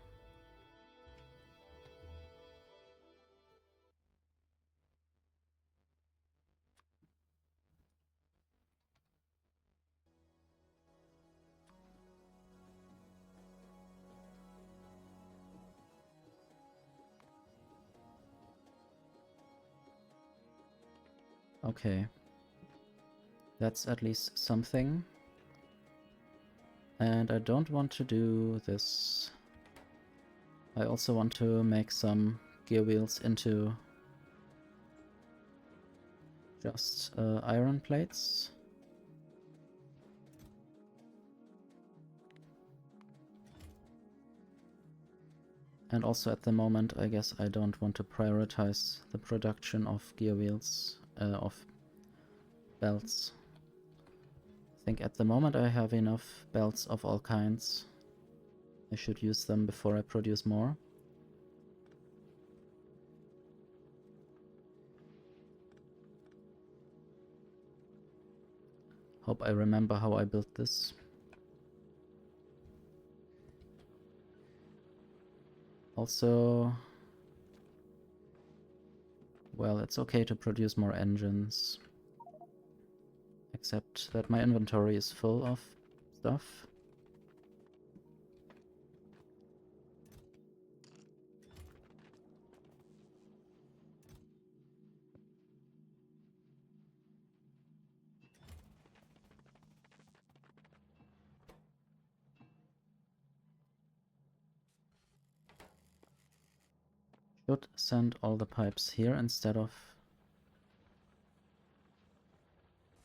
Okay. That's at least something. And I don't want to do this. I also want to make some gear wheels into just iron plates. And also at the moment, I guess I don't want to prioritize the production of gear wheels, of belts. I think at the moment I have enough belts of all kinds. I should use them before I produce more. Hope I remember how I built this. Also, well, it's okay to produce more engines. Except that my inventory is full of stuff. Should send all the pipes here instead of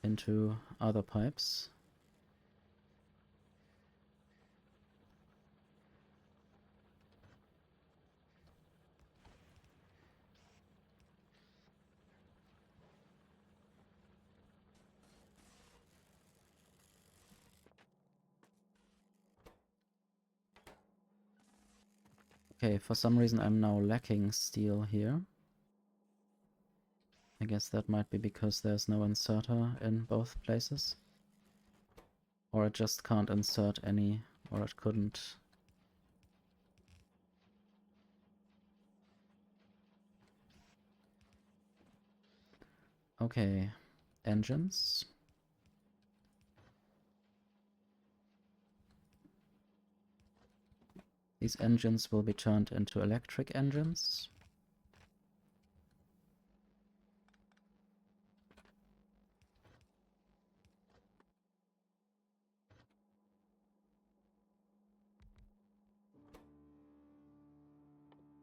into other pipes. Okay, for some reason I'm now lacking steel here. I guess that might be because there's no inserter in both places. Or it just can't insert any, or it couldn't. Okay, engines. These engines will be turned into electric engines.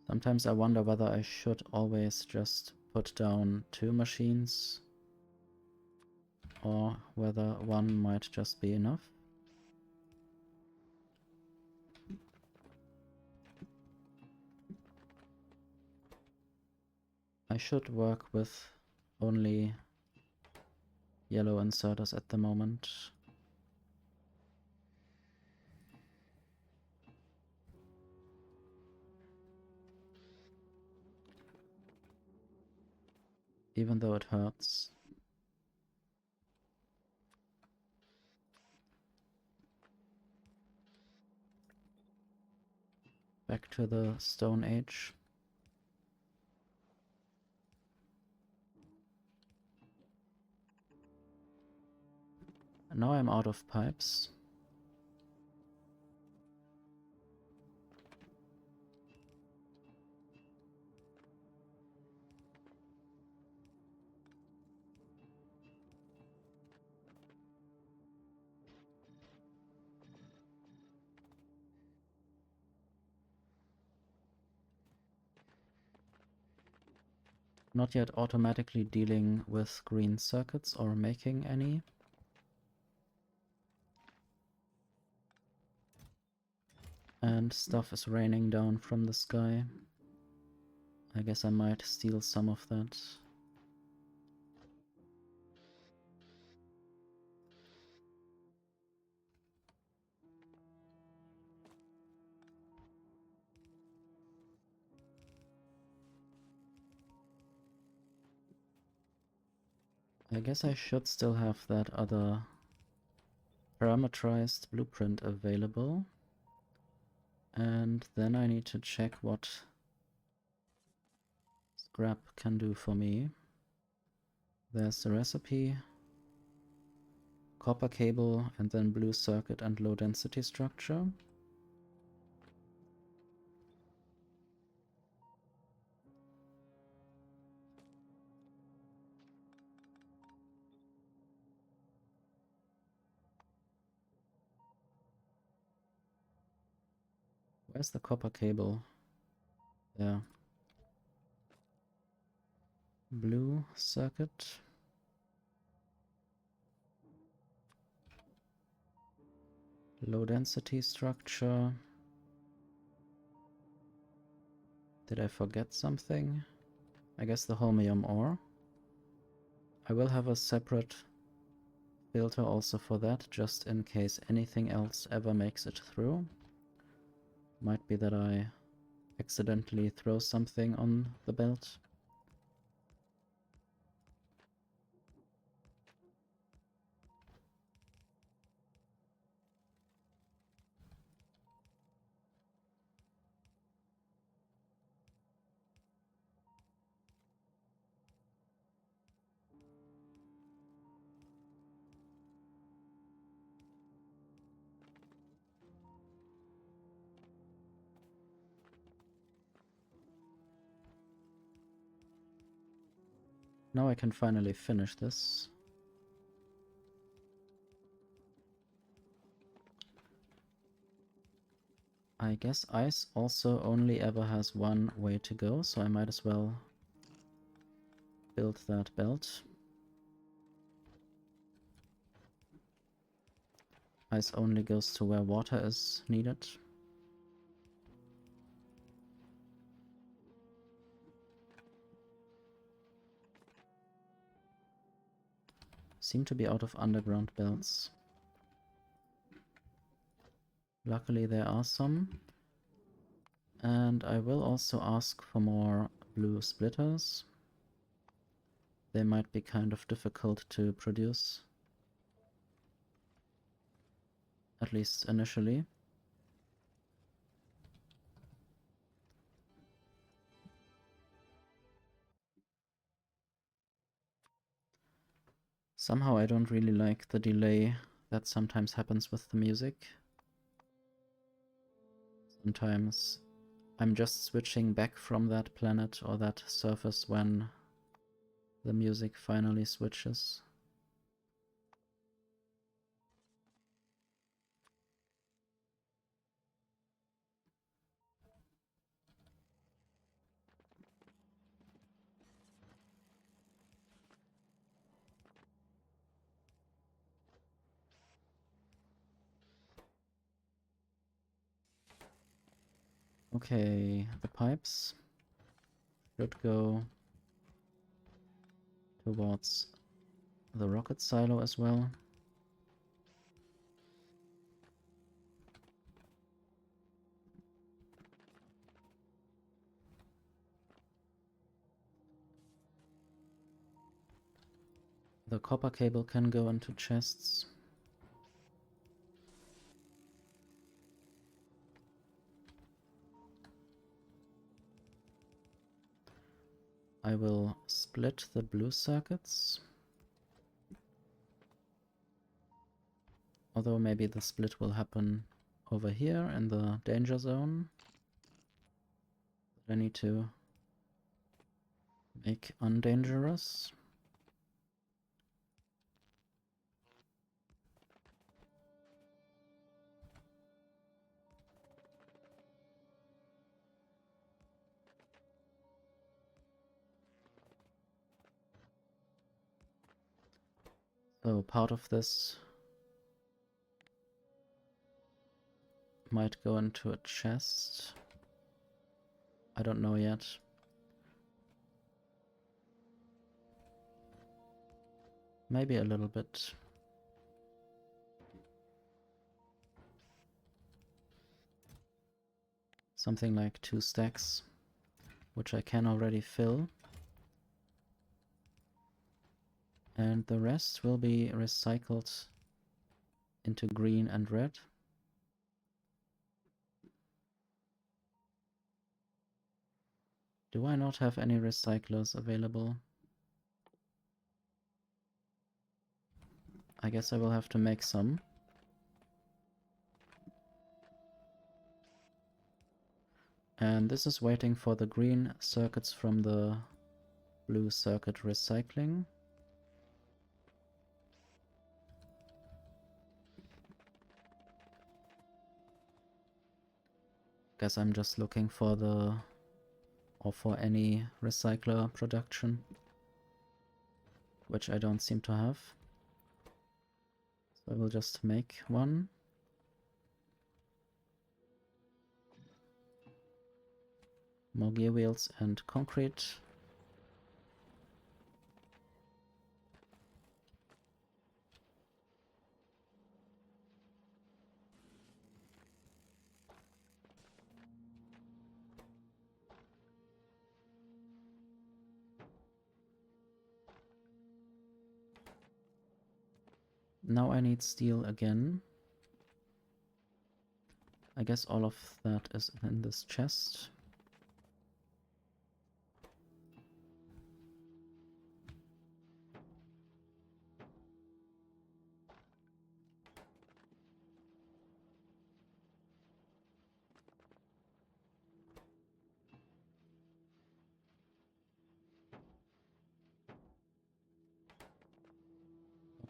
Sometimes I wonder whether I should always just put down 2 machines or whether one might just be enough. I should work with only yellow inserters at the moment. Even though it hurts. Back to the Stone Age. Now I'm out of pipes. Not yet automatically dealing with green circuits or making any. And stuff is raining down from the sky. I guess I might steal some of that. I guess I should still have that other parameterized blueprint available. And then I need to check what scrap can do for me. There's the recipe, copper cable, and then blue circuit and low density structure. Where's the copper cable? There. Blue circuit. Low density structure. Did I forget something? I guess the holmium ore. I will have a separate filter also for that, just in case anything else ever makes it through. Might be that I accidentally throw something on the belt. Now I can finally finish this. I guess ice also only ever has one way to go, so I might as well build that belt. Ice only goes to where water is needed. Seem to be out of underground belts. Luckily there are some. And I will also ask for more blue splitters. They might be kind of difficult to produce. At least initially. Somehow I don't really like the delay that sometimes happens with the music. Sometimes I'm just switching back from that planet or that surface when the music finally switches. Okay, the pipes should go towards the rocket silo as well. The copper cable can go into chests. I will split the blue circuits. Although maybe the split will happen over here in the danger zone. I need to make undangerous. So part of this might go into a chest. I don't know yet. Maybe a little bit. Something like 2 stacks, which I can already fill. And the rest will be recycled into green and red. Do I not have any recyclers available? I guess I will have to make some. And this is waiting for the green circuits from the blue circuit recycling. Guess I'm just looking for for any recycler production, which I don't seem to have. So I will just make one. More gear wheels and concrete. Now I need steel again. I guess all of that is in this chest.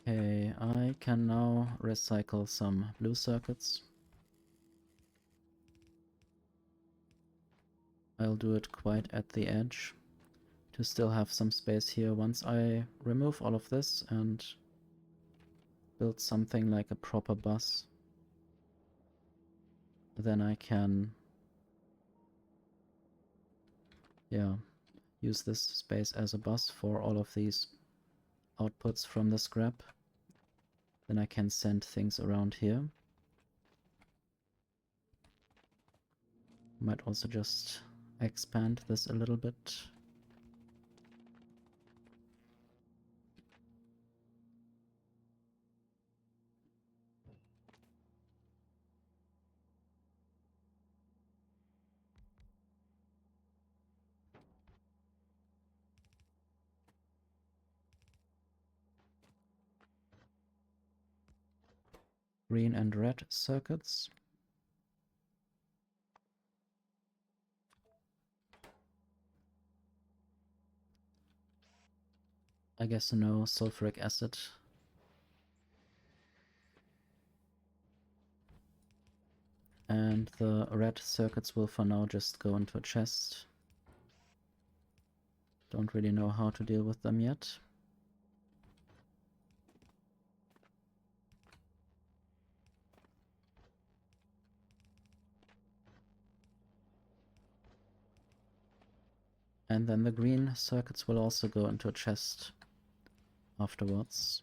Okay, I can now recycle some blue circuits. I'll do it quite at the edge to still have some space here. Once I remove all of this and build something like a proper bus, then I can, yeah, use this space as a bus for all of these outputs from the scrap. Then I can send things around here. Might also just expand this a little bit. Green and red circuits. I guess no sulfuric acid. And the red circuits will for now just go into a chest. Don't really know how to deal with them yet. And then the green circuits will also go into a chest afterwards.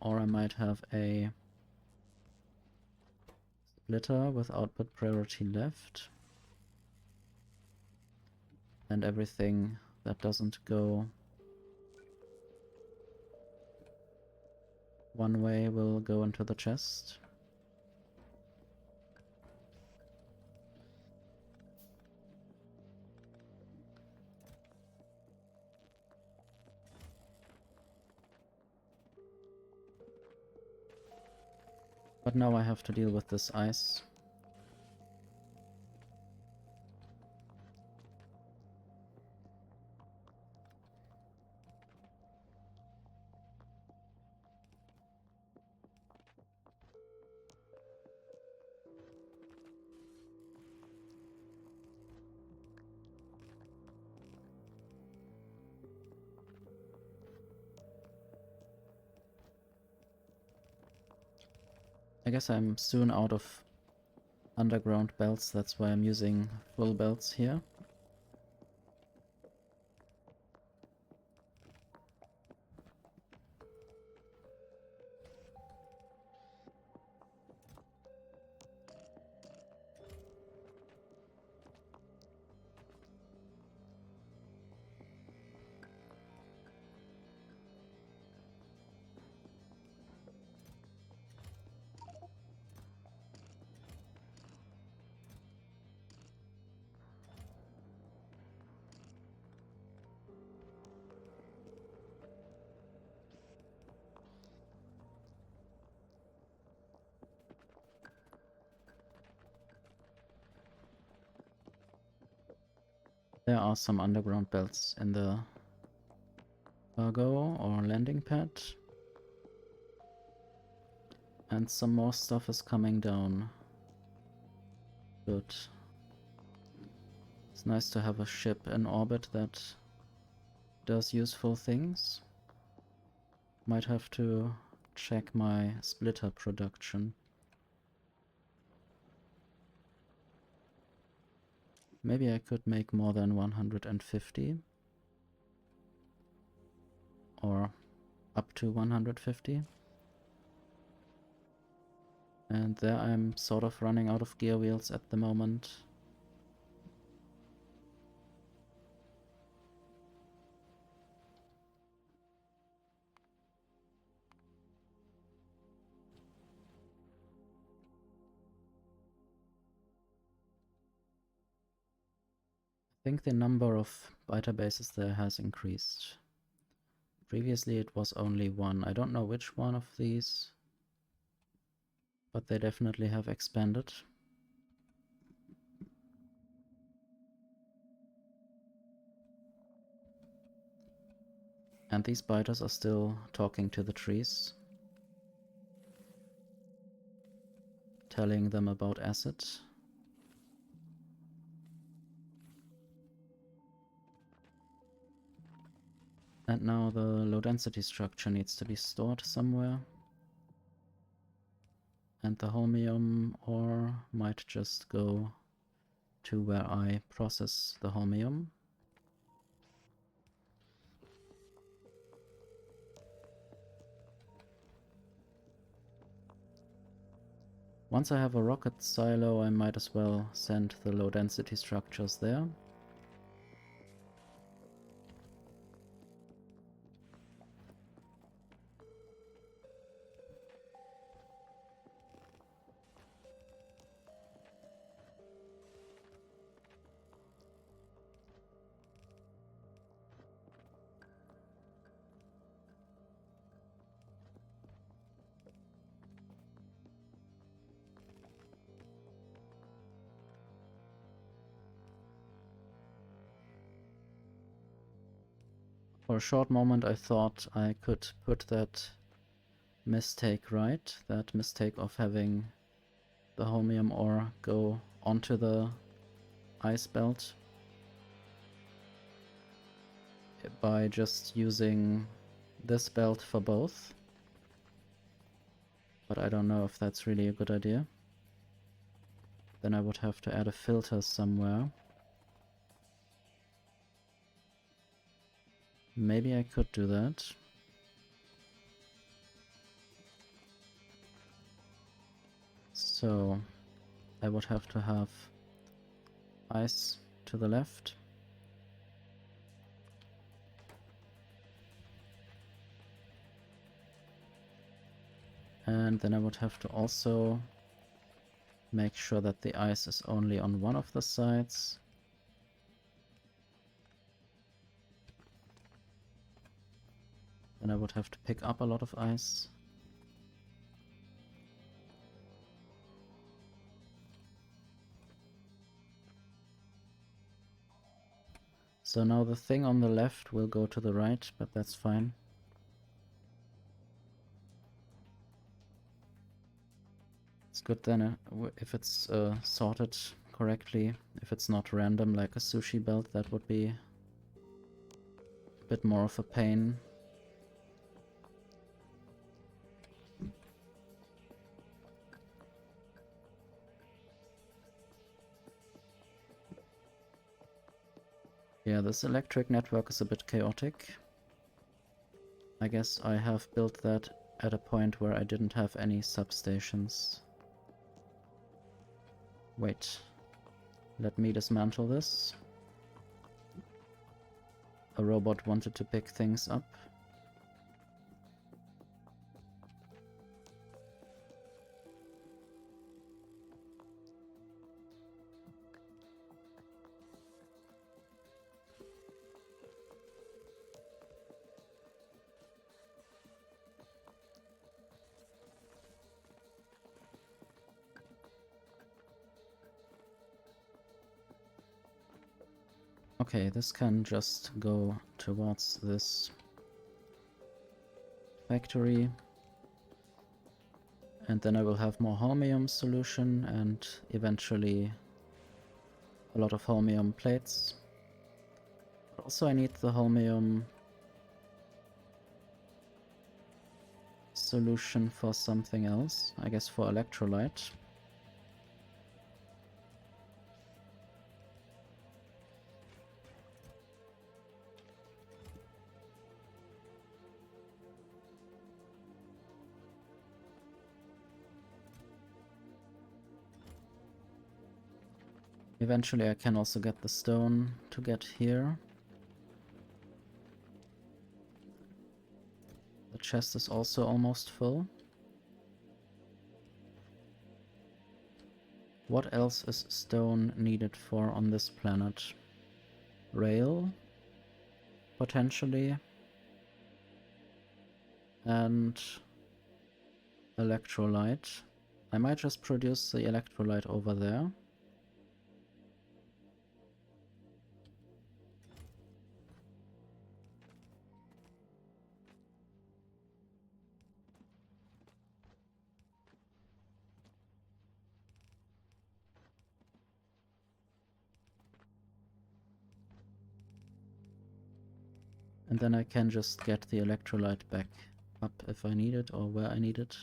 Or I might have a splitter with output priority left. And everything that doesn't go one way will go into the chest. But now I have to deal with this ice. I guess I'm soon out of underground belts, that's why I'm using full belts here. There are some underground belts in the cargo or landing pad. And some more stuff is coming down. Good. It's nice to have a ship in orbit that does useful things. Might have to check my splitter production. Maybe I could make more than 150. Or up to 150. And there I'm sort of running out of gear wheels at the moment. I think the number of biter bases there has increased. Previously it was only one. I don't know which one of these, but they definitely have expanded. And these biters are still talking to the trees, telling them about acid. And now the low density structure needs to be stored somewhere. And the holmium ore might just go to where I process the holmium. Once I have a rocket silo, I might as well send the low density structures there. For a short moment I thought I could put that mistake right, that mistake of having the holmium ore go onto the ice belt by just using this belt for both. But I don't know if that's really a good idea. Then I would have to add a filter somewhere. Maybe I could do that. So I would have to have ice to the left. And then I would have to also make sure that the ice is only on one of the sides. Then I would have to pick up a lot of ice. So now the thing on the left will go to the right, but that's fine. It's good then if it's sorted correctly. If it's not random like a sushi belt, that would be a bit more of a pain. Yeah, this electric network is a bit chaotic. I guess I have built that at a point where I didn't have any substations. Wait, let me dismantle this. A robot wanted to pick things up. Okay, this can just go towards this factory. And then I will have more holmium solution and eventually a lot of holmium plates. But also I need the holmium solution for something else. I guess for electrolyte. Eventually I can also get the stone to get here. The chest is also almost full. What else is stone needed for on this planet? Rail, potentially. And electrolyte. I might just produce the electrolyte over there. And then I can just get the electrolyte back up if I need it or where I need it.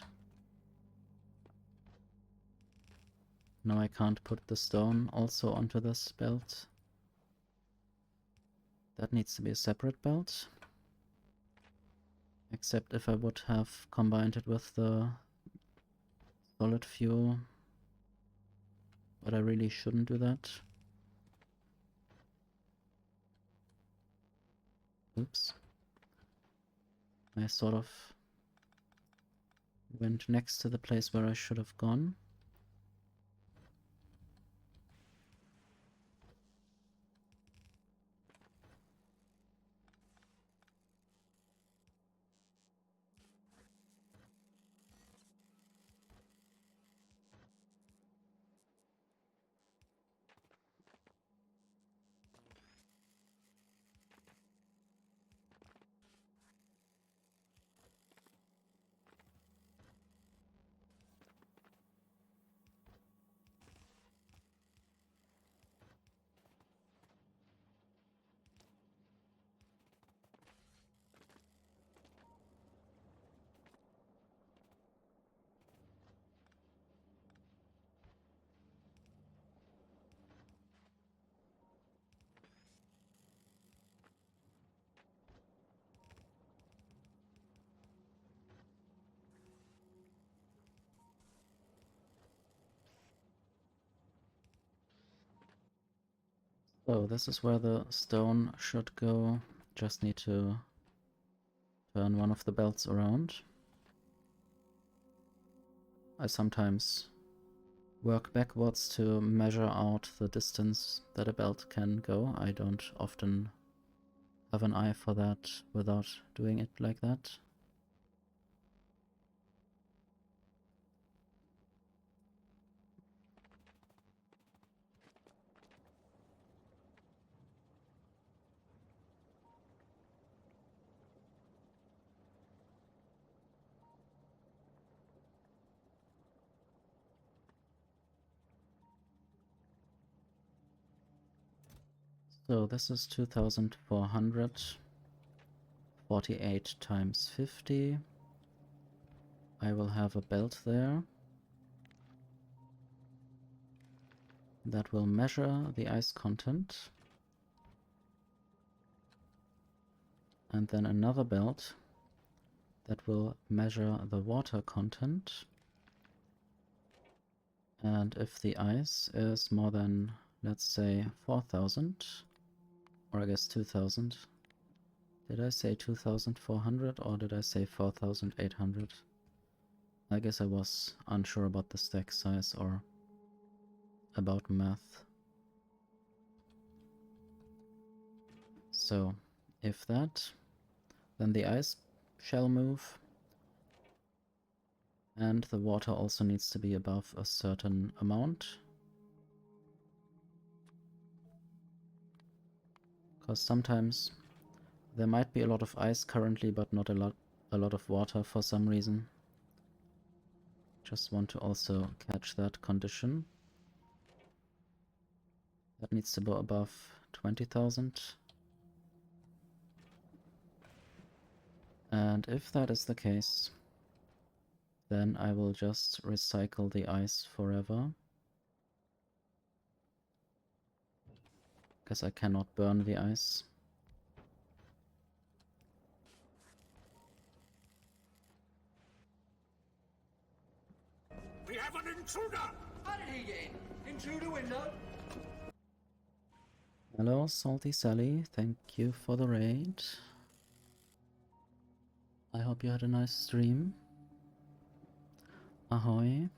Now I can't put the stone also onto this belt. That needs to be a separate belt. Except if I would have combined it with the solid fuel. But I really shouldn't do that. Oops. I sort of went next to the place where I should have gone. So this is where the stone should go. Just need to turn one of the belts around. I sometimes work backwards to measure out the distance that a belt can go. I don't often have an eye for that without doing it like that. So this is 2448 times 50. I will have a belt there that will measure the ice content. And then another belt that will measure the water content. And if the ice is more than, let's say, 4000, or I guess 2000. Did I say 2400 or did I say 4800? I guess I was unsure about the stack size or about math. So, if that, then the ice shall move. And the water also needs to be above a certain amount. Because sometimes there might be a lot of ice currently, but not a lot of water for some reason. Just want to also catch that condition. That needs to go above 20,000. And if that is the case, then I will just recycle the ice forever. Because I cannot burn the ice. We have an intruder! How did he get in? In through the window? Hello, Salty Sally. Thank you for the raid. I hope you had a nice stream. Ahoy.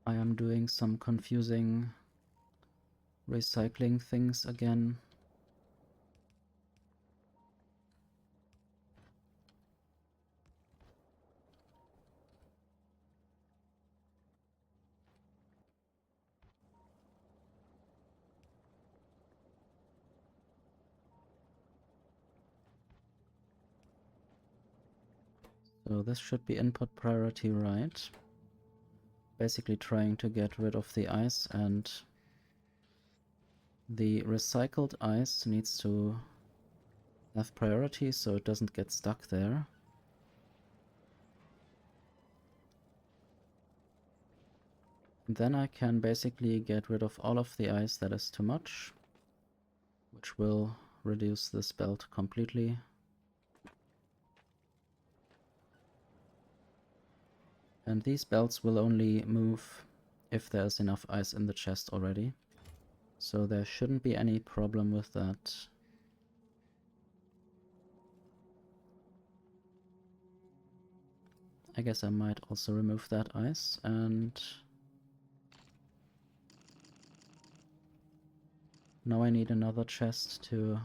I am doing some confusing recycling things again. So this should be input priority right. Basically trying to get rid of the ice, and the recycled ice needs to have priority so it doesn't get stuck there. And then I can basically get rid of all of the ice that is too much, which will reduce this belt completely. And these belts will only move if there's enough ice in the chest already. So there shouldn't be any problem with that. I guess I might also remove that ice, and now I need another chest to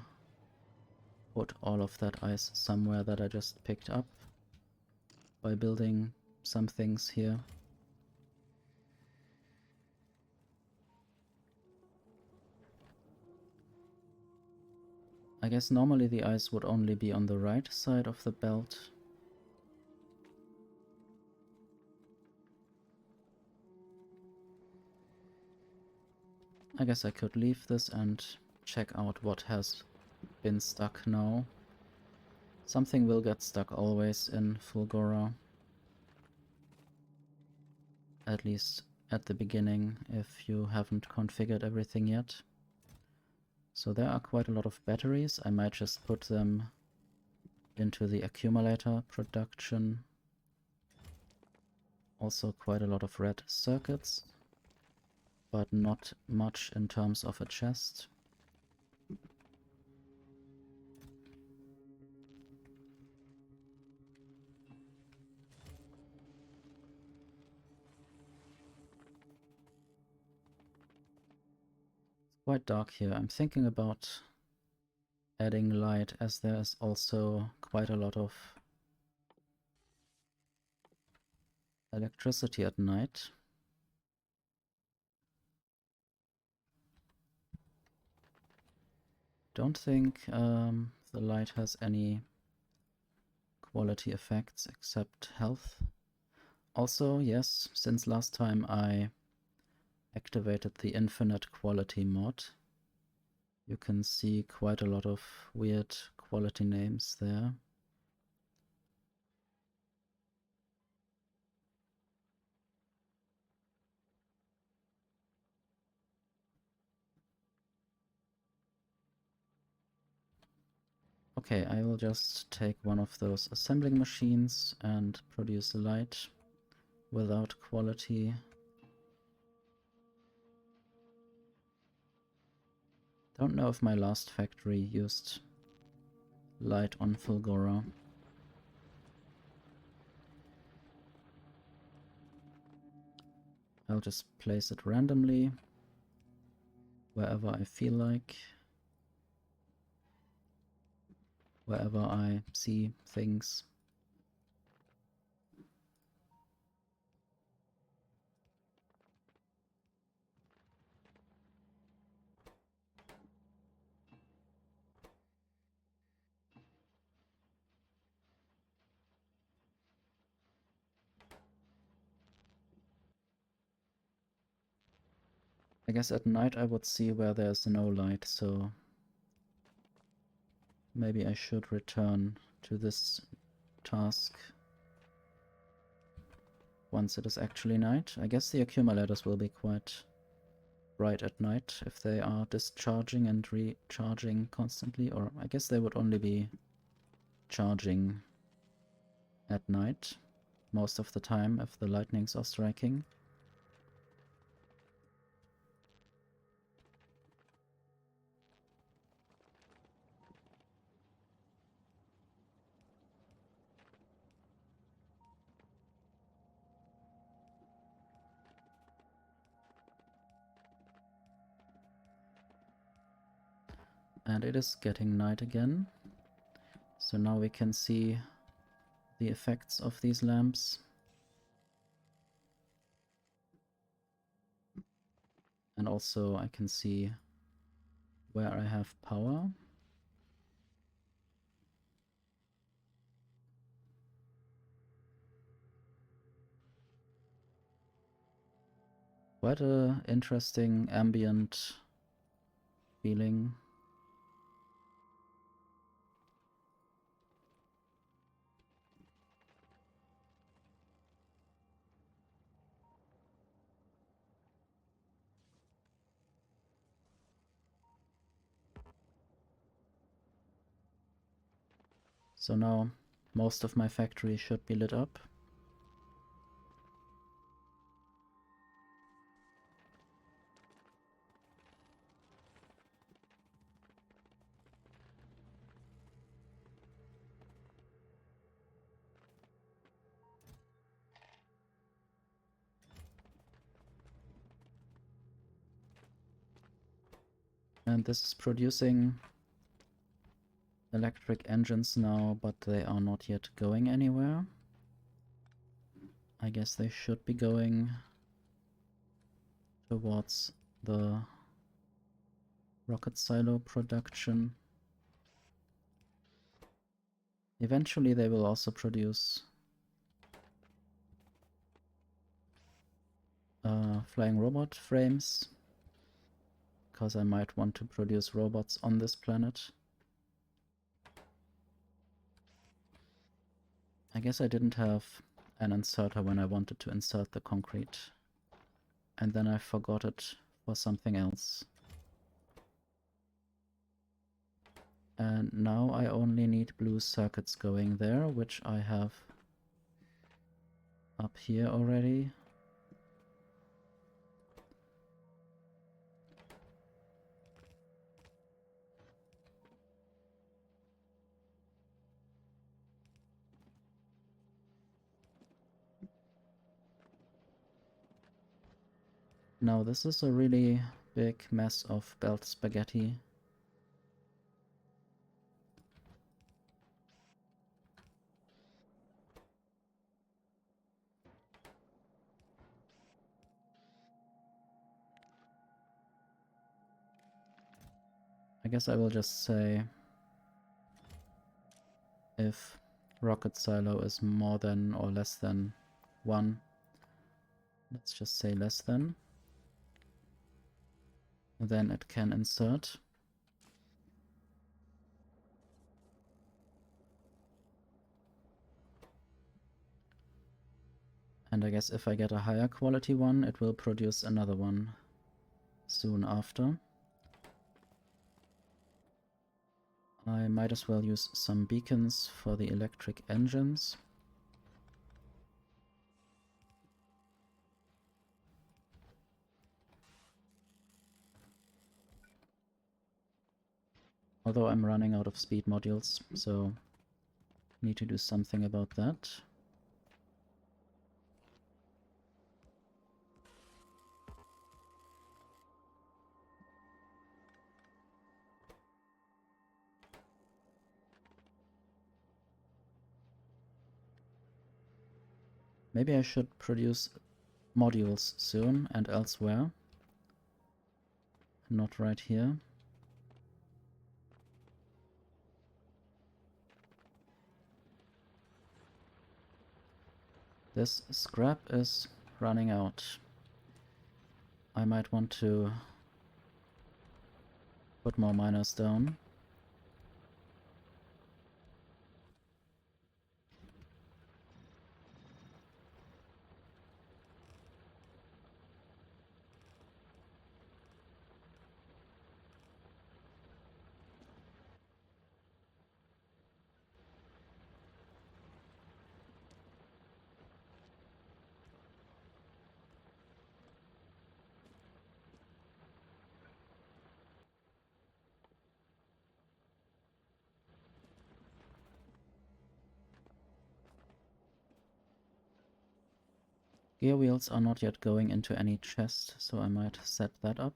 put all of that ice somewhere that I just picked up by building some things here. I guess normally the ice would only be on the right side of the belt. I guess I could leave this and check out what has been stuck now. Something will get stuck always in Fulgora. At least at the beginning, if you haven't configured everything yet. So there are quite a lot of batteries. I might just put them into the accumulator production. Also quite a lot of red circuits, but not much in terms of a chest. Quite dark here. I'm thinking about adding light, as there is also quite a lot of electricity at night. Don't think the light has any quality effects except health. Also, yes, since last time I activated the infinite quality mod, you can see quite a lot of weird quality names there. Okay, I will just take one of those assembling machines and produce the light without quality. Don't know if my last factory used light on Fulgora. I'll just place it randomly wherever I feel like, wherever I see things. I guess at night I would see where there's no light, so maybe I should return to this task once it is actually night. I guess the accumulators will be quite bright at night if they are discharging and recharging constantly, or I guess they would only be charging at night most of the time if the lightnings are striking. And it is getting night again. So now we can see the effects of these lamps. And also I can see where I have power. Quite a interesting ambient feeling. So now most of my factory should be lit up. And this is producing electric engines now, but they are not yet going anywhere. I guess they should be going towards the rocket silo production. Eventually they will also produce flying robot frames, because I might want to produce robots on this planet. I guess I didn't have an inserter when I wanted to insert the concrete, and then I forgot it for something else. And now I only need blue circuits going there, which I have up here already. Now this is a really big mess of belt spaghetti. I guess I will just say if rocket silo is more than or less than 1, let's just say less than, then it can insert. And I guess if I get a higher quality one, it will produce another one soon after. I might as well use some beacons for the electric engines. Although I'm running out of speed modules, so need to do something about that. Maybe I should produce modules soon and elsewhere. Not right here. This scrap is running out. I might want to put more miners down. Gear wheels are not yet going into any chest, so I might set that up.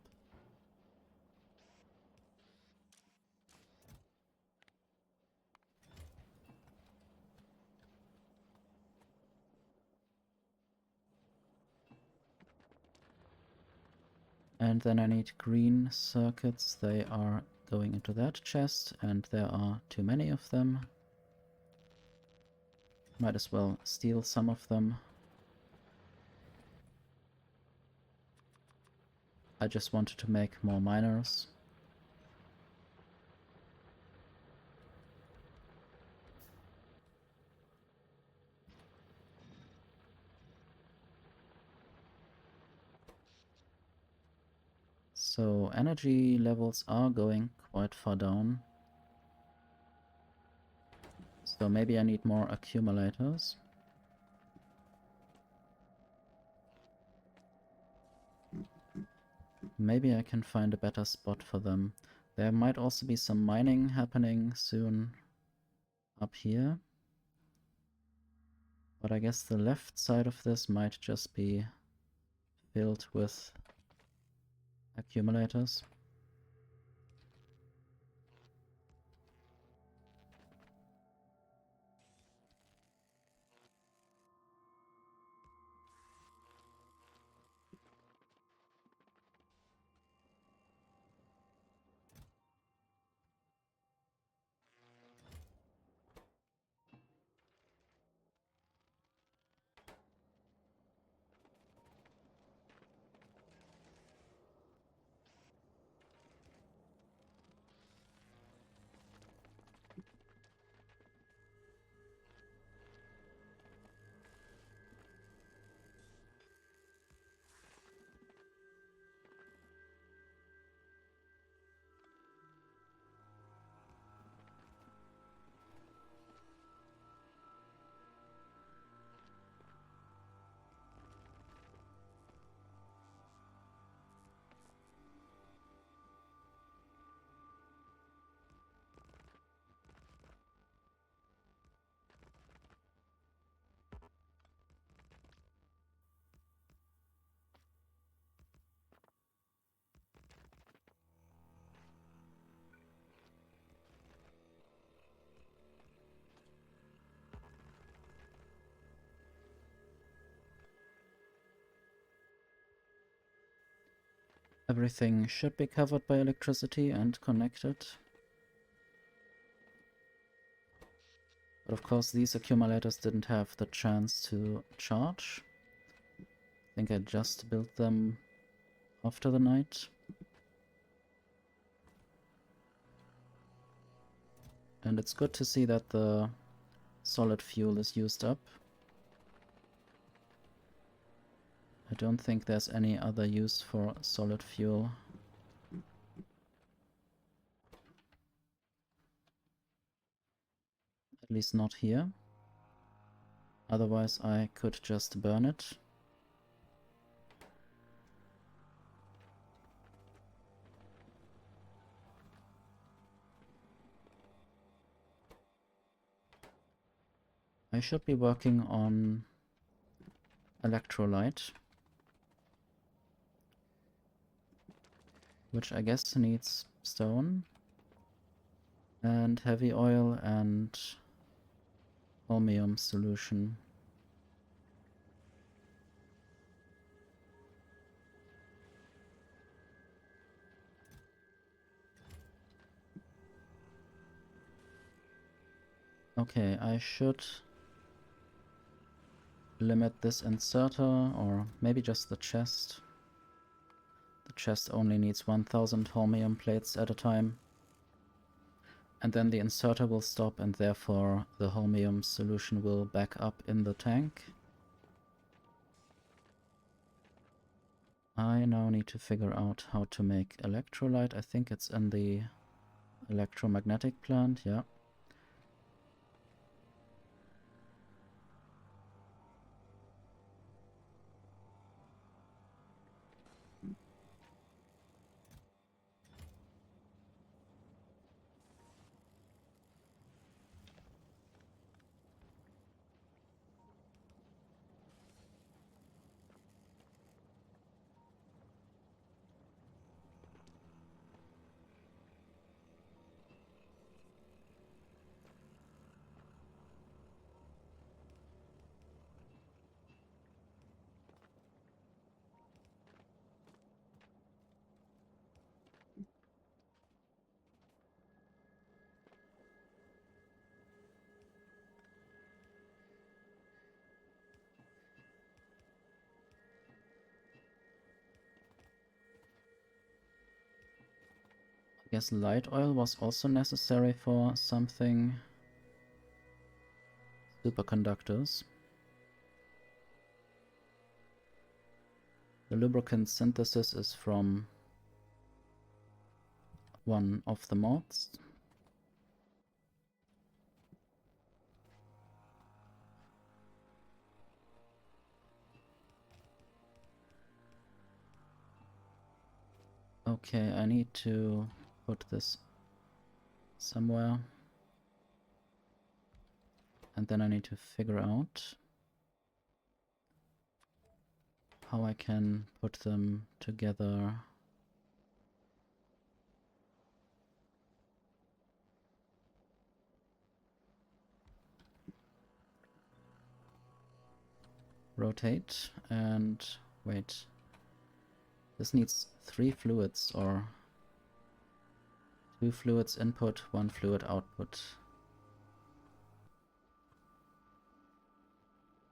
And then I need green circuits. They are going into that chest, and there are too many of them. Might as well steal some of them. I just wanted to make more miners. So energy levels are going quite far down. So maybe I need more accumulators. Maybe I can find a better spot for them. There might also be some mining happening soon up here. But I guess the left side of this might just be filled with accumulators. Everything should be covered by electricity and connected. But of course these accumulators didn't have the chance to charge. I think I just built them after the night. And it's good to see that the solid fuel is used up. I don't think there's any other use for solid fuel. At least not here. Otherwise I could just burn it. I should be working on electrolyte, which I guess needs stone and heavy oil and holmium solution. Okay, I should limit this inserter, or maybe just the chest. The chest only needs 1000 holmium plates at a time. And then the inserter will stop, and therefore the holmium solution will back up in the tank. I now need to figure out how to make electrolyte. I think it's in the electromagnetic plant, yeah. I guess light oil was also necessary for something. Superconductors. The lubricant synthesis is from one of the mods. Okay, I need to put this somewhere. And then I need to figure out how I can put them together. Rotate and wait. This needs 3 fluids, or 2 fluids input, 1 fluid output.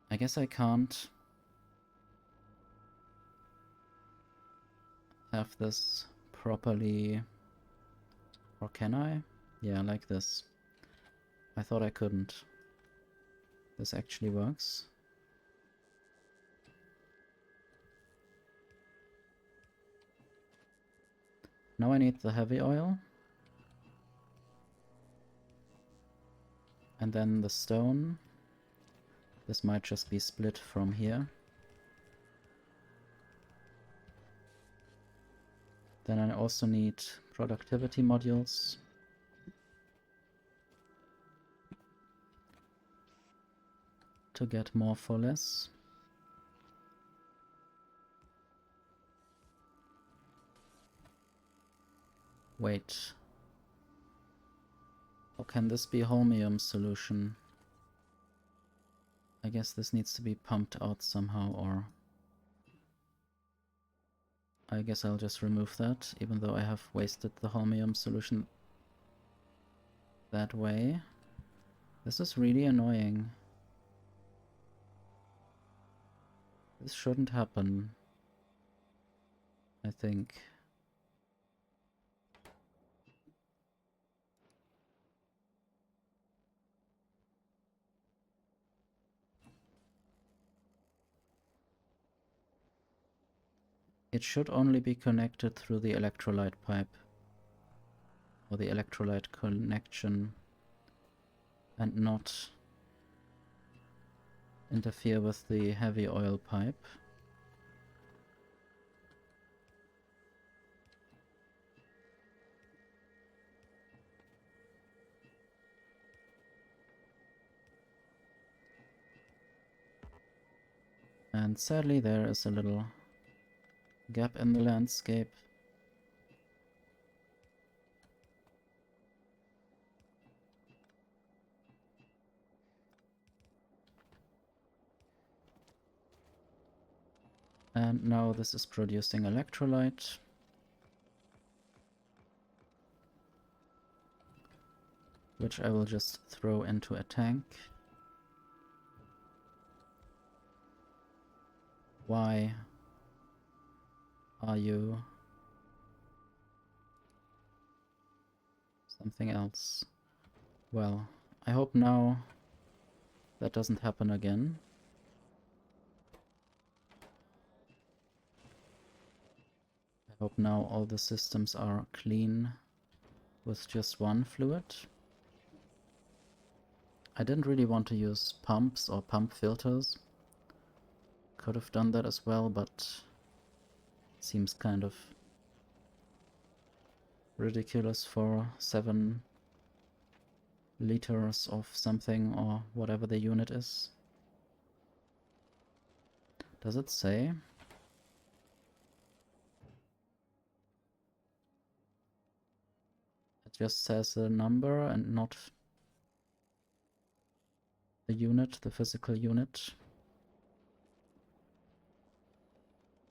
I guess I can't have this properly, or can I? Yeah, like this. I thought I couldn't. This actually works. Now I need the heavy oil. And then the stone. This might just be split from here. Then I also need productivity modules. To get more for less. Wait. How can this be holmium solution? I guess this needs to be pumped out somehow, or... I guess I'll just remove that, even though I have wasted the holmium solution that way. This is really annoying. This shouldn't happen, I think. It should only be connected through the electrolyte pipe, or the electrolyte connection, and not interfere with the heavy oil pipe. And sadly there is a little gap in the landscape. And now this is producing electrolyte. which I will just throw into a tank. Why are you something else? Well, I hope now that doesn't happen again. I hope now all the systems are clean with just one fluid. I didn't really want to use pumps or pump filters. Could have done that as well, but it seems kind of ridiculous for 7 liters of something or whatever the unit is. Does it say? It just says the number and not the unit, the physical unit.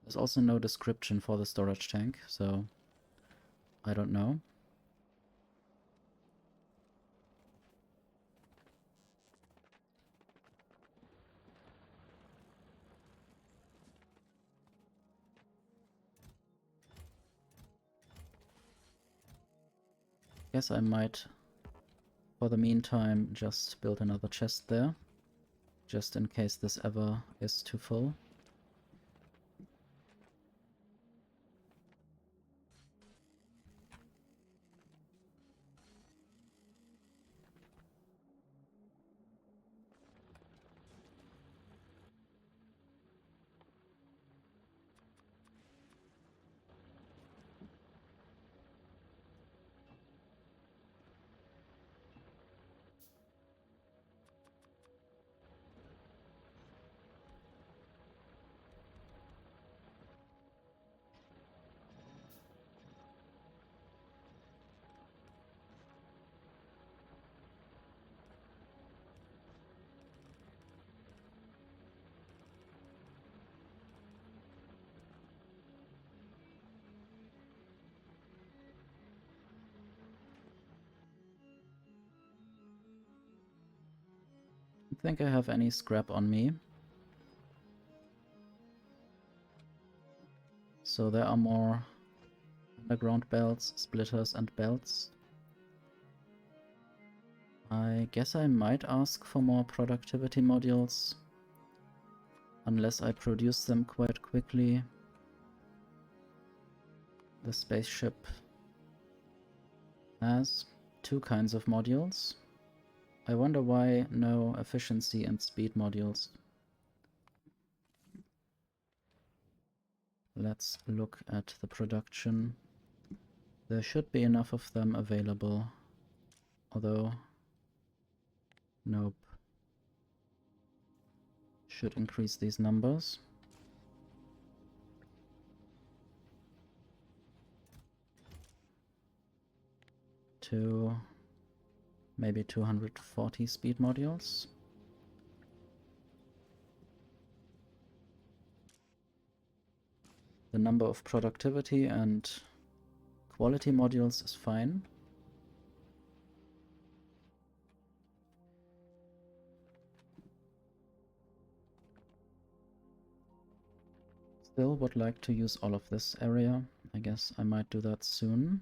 There's also no description for the storage tank, so I don't know. Guess I might, for the meantime, just build another chest there, just in case this ever is too full. I don't think I have any scrap on me. So there are more underground belts, splitters and belts. I guess I might ask for more productivity modules, unless I produce them quite quickly. The spaceship has 2 kinds of modules. I wonder why no efficiency and speed modules. Let's look at the production. There should be enough of them available, although nope. Should increase these numbers. To maybe 240 speed modules. The number of productivity and quality modules is fine. Still would like to use all of this area. I guess I might do that soon.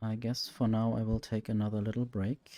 I guess for now I will take another little break.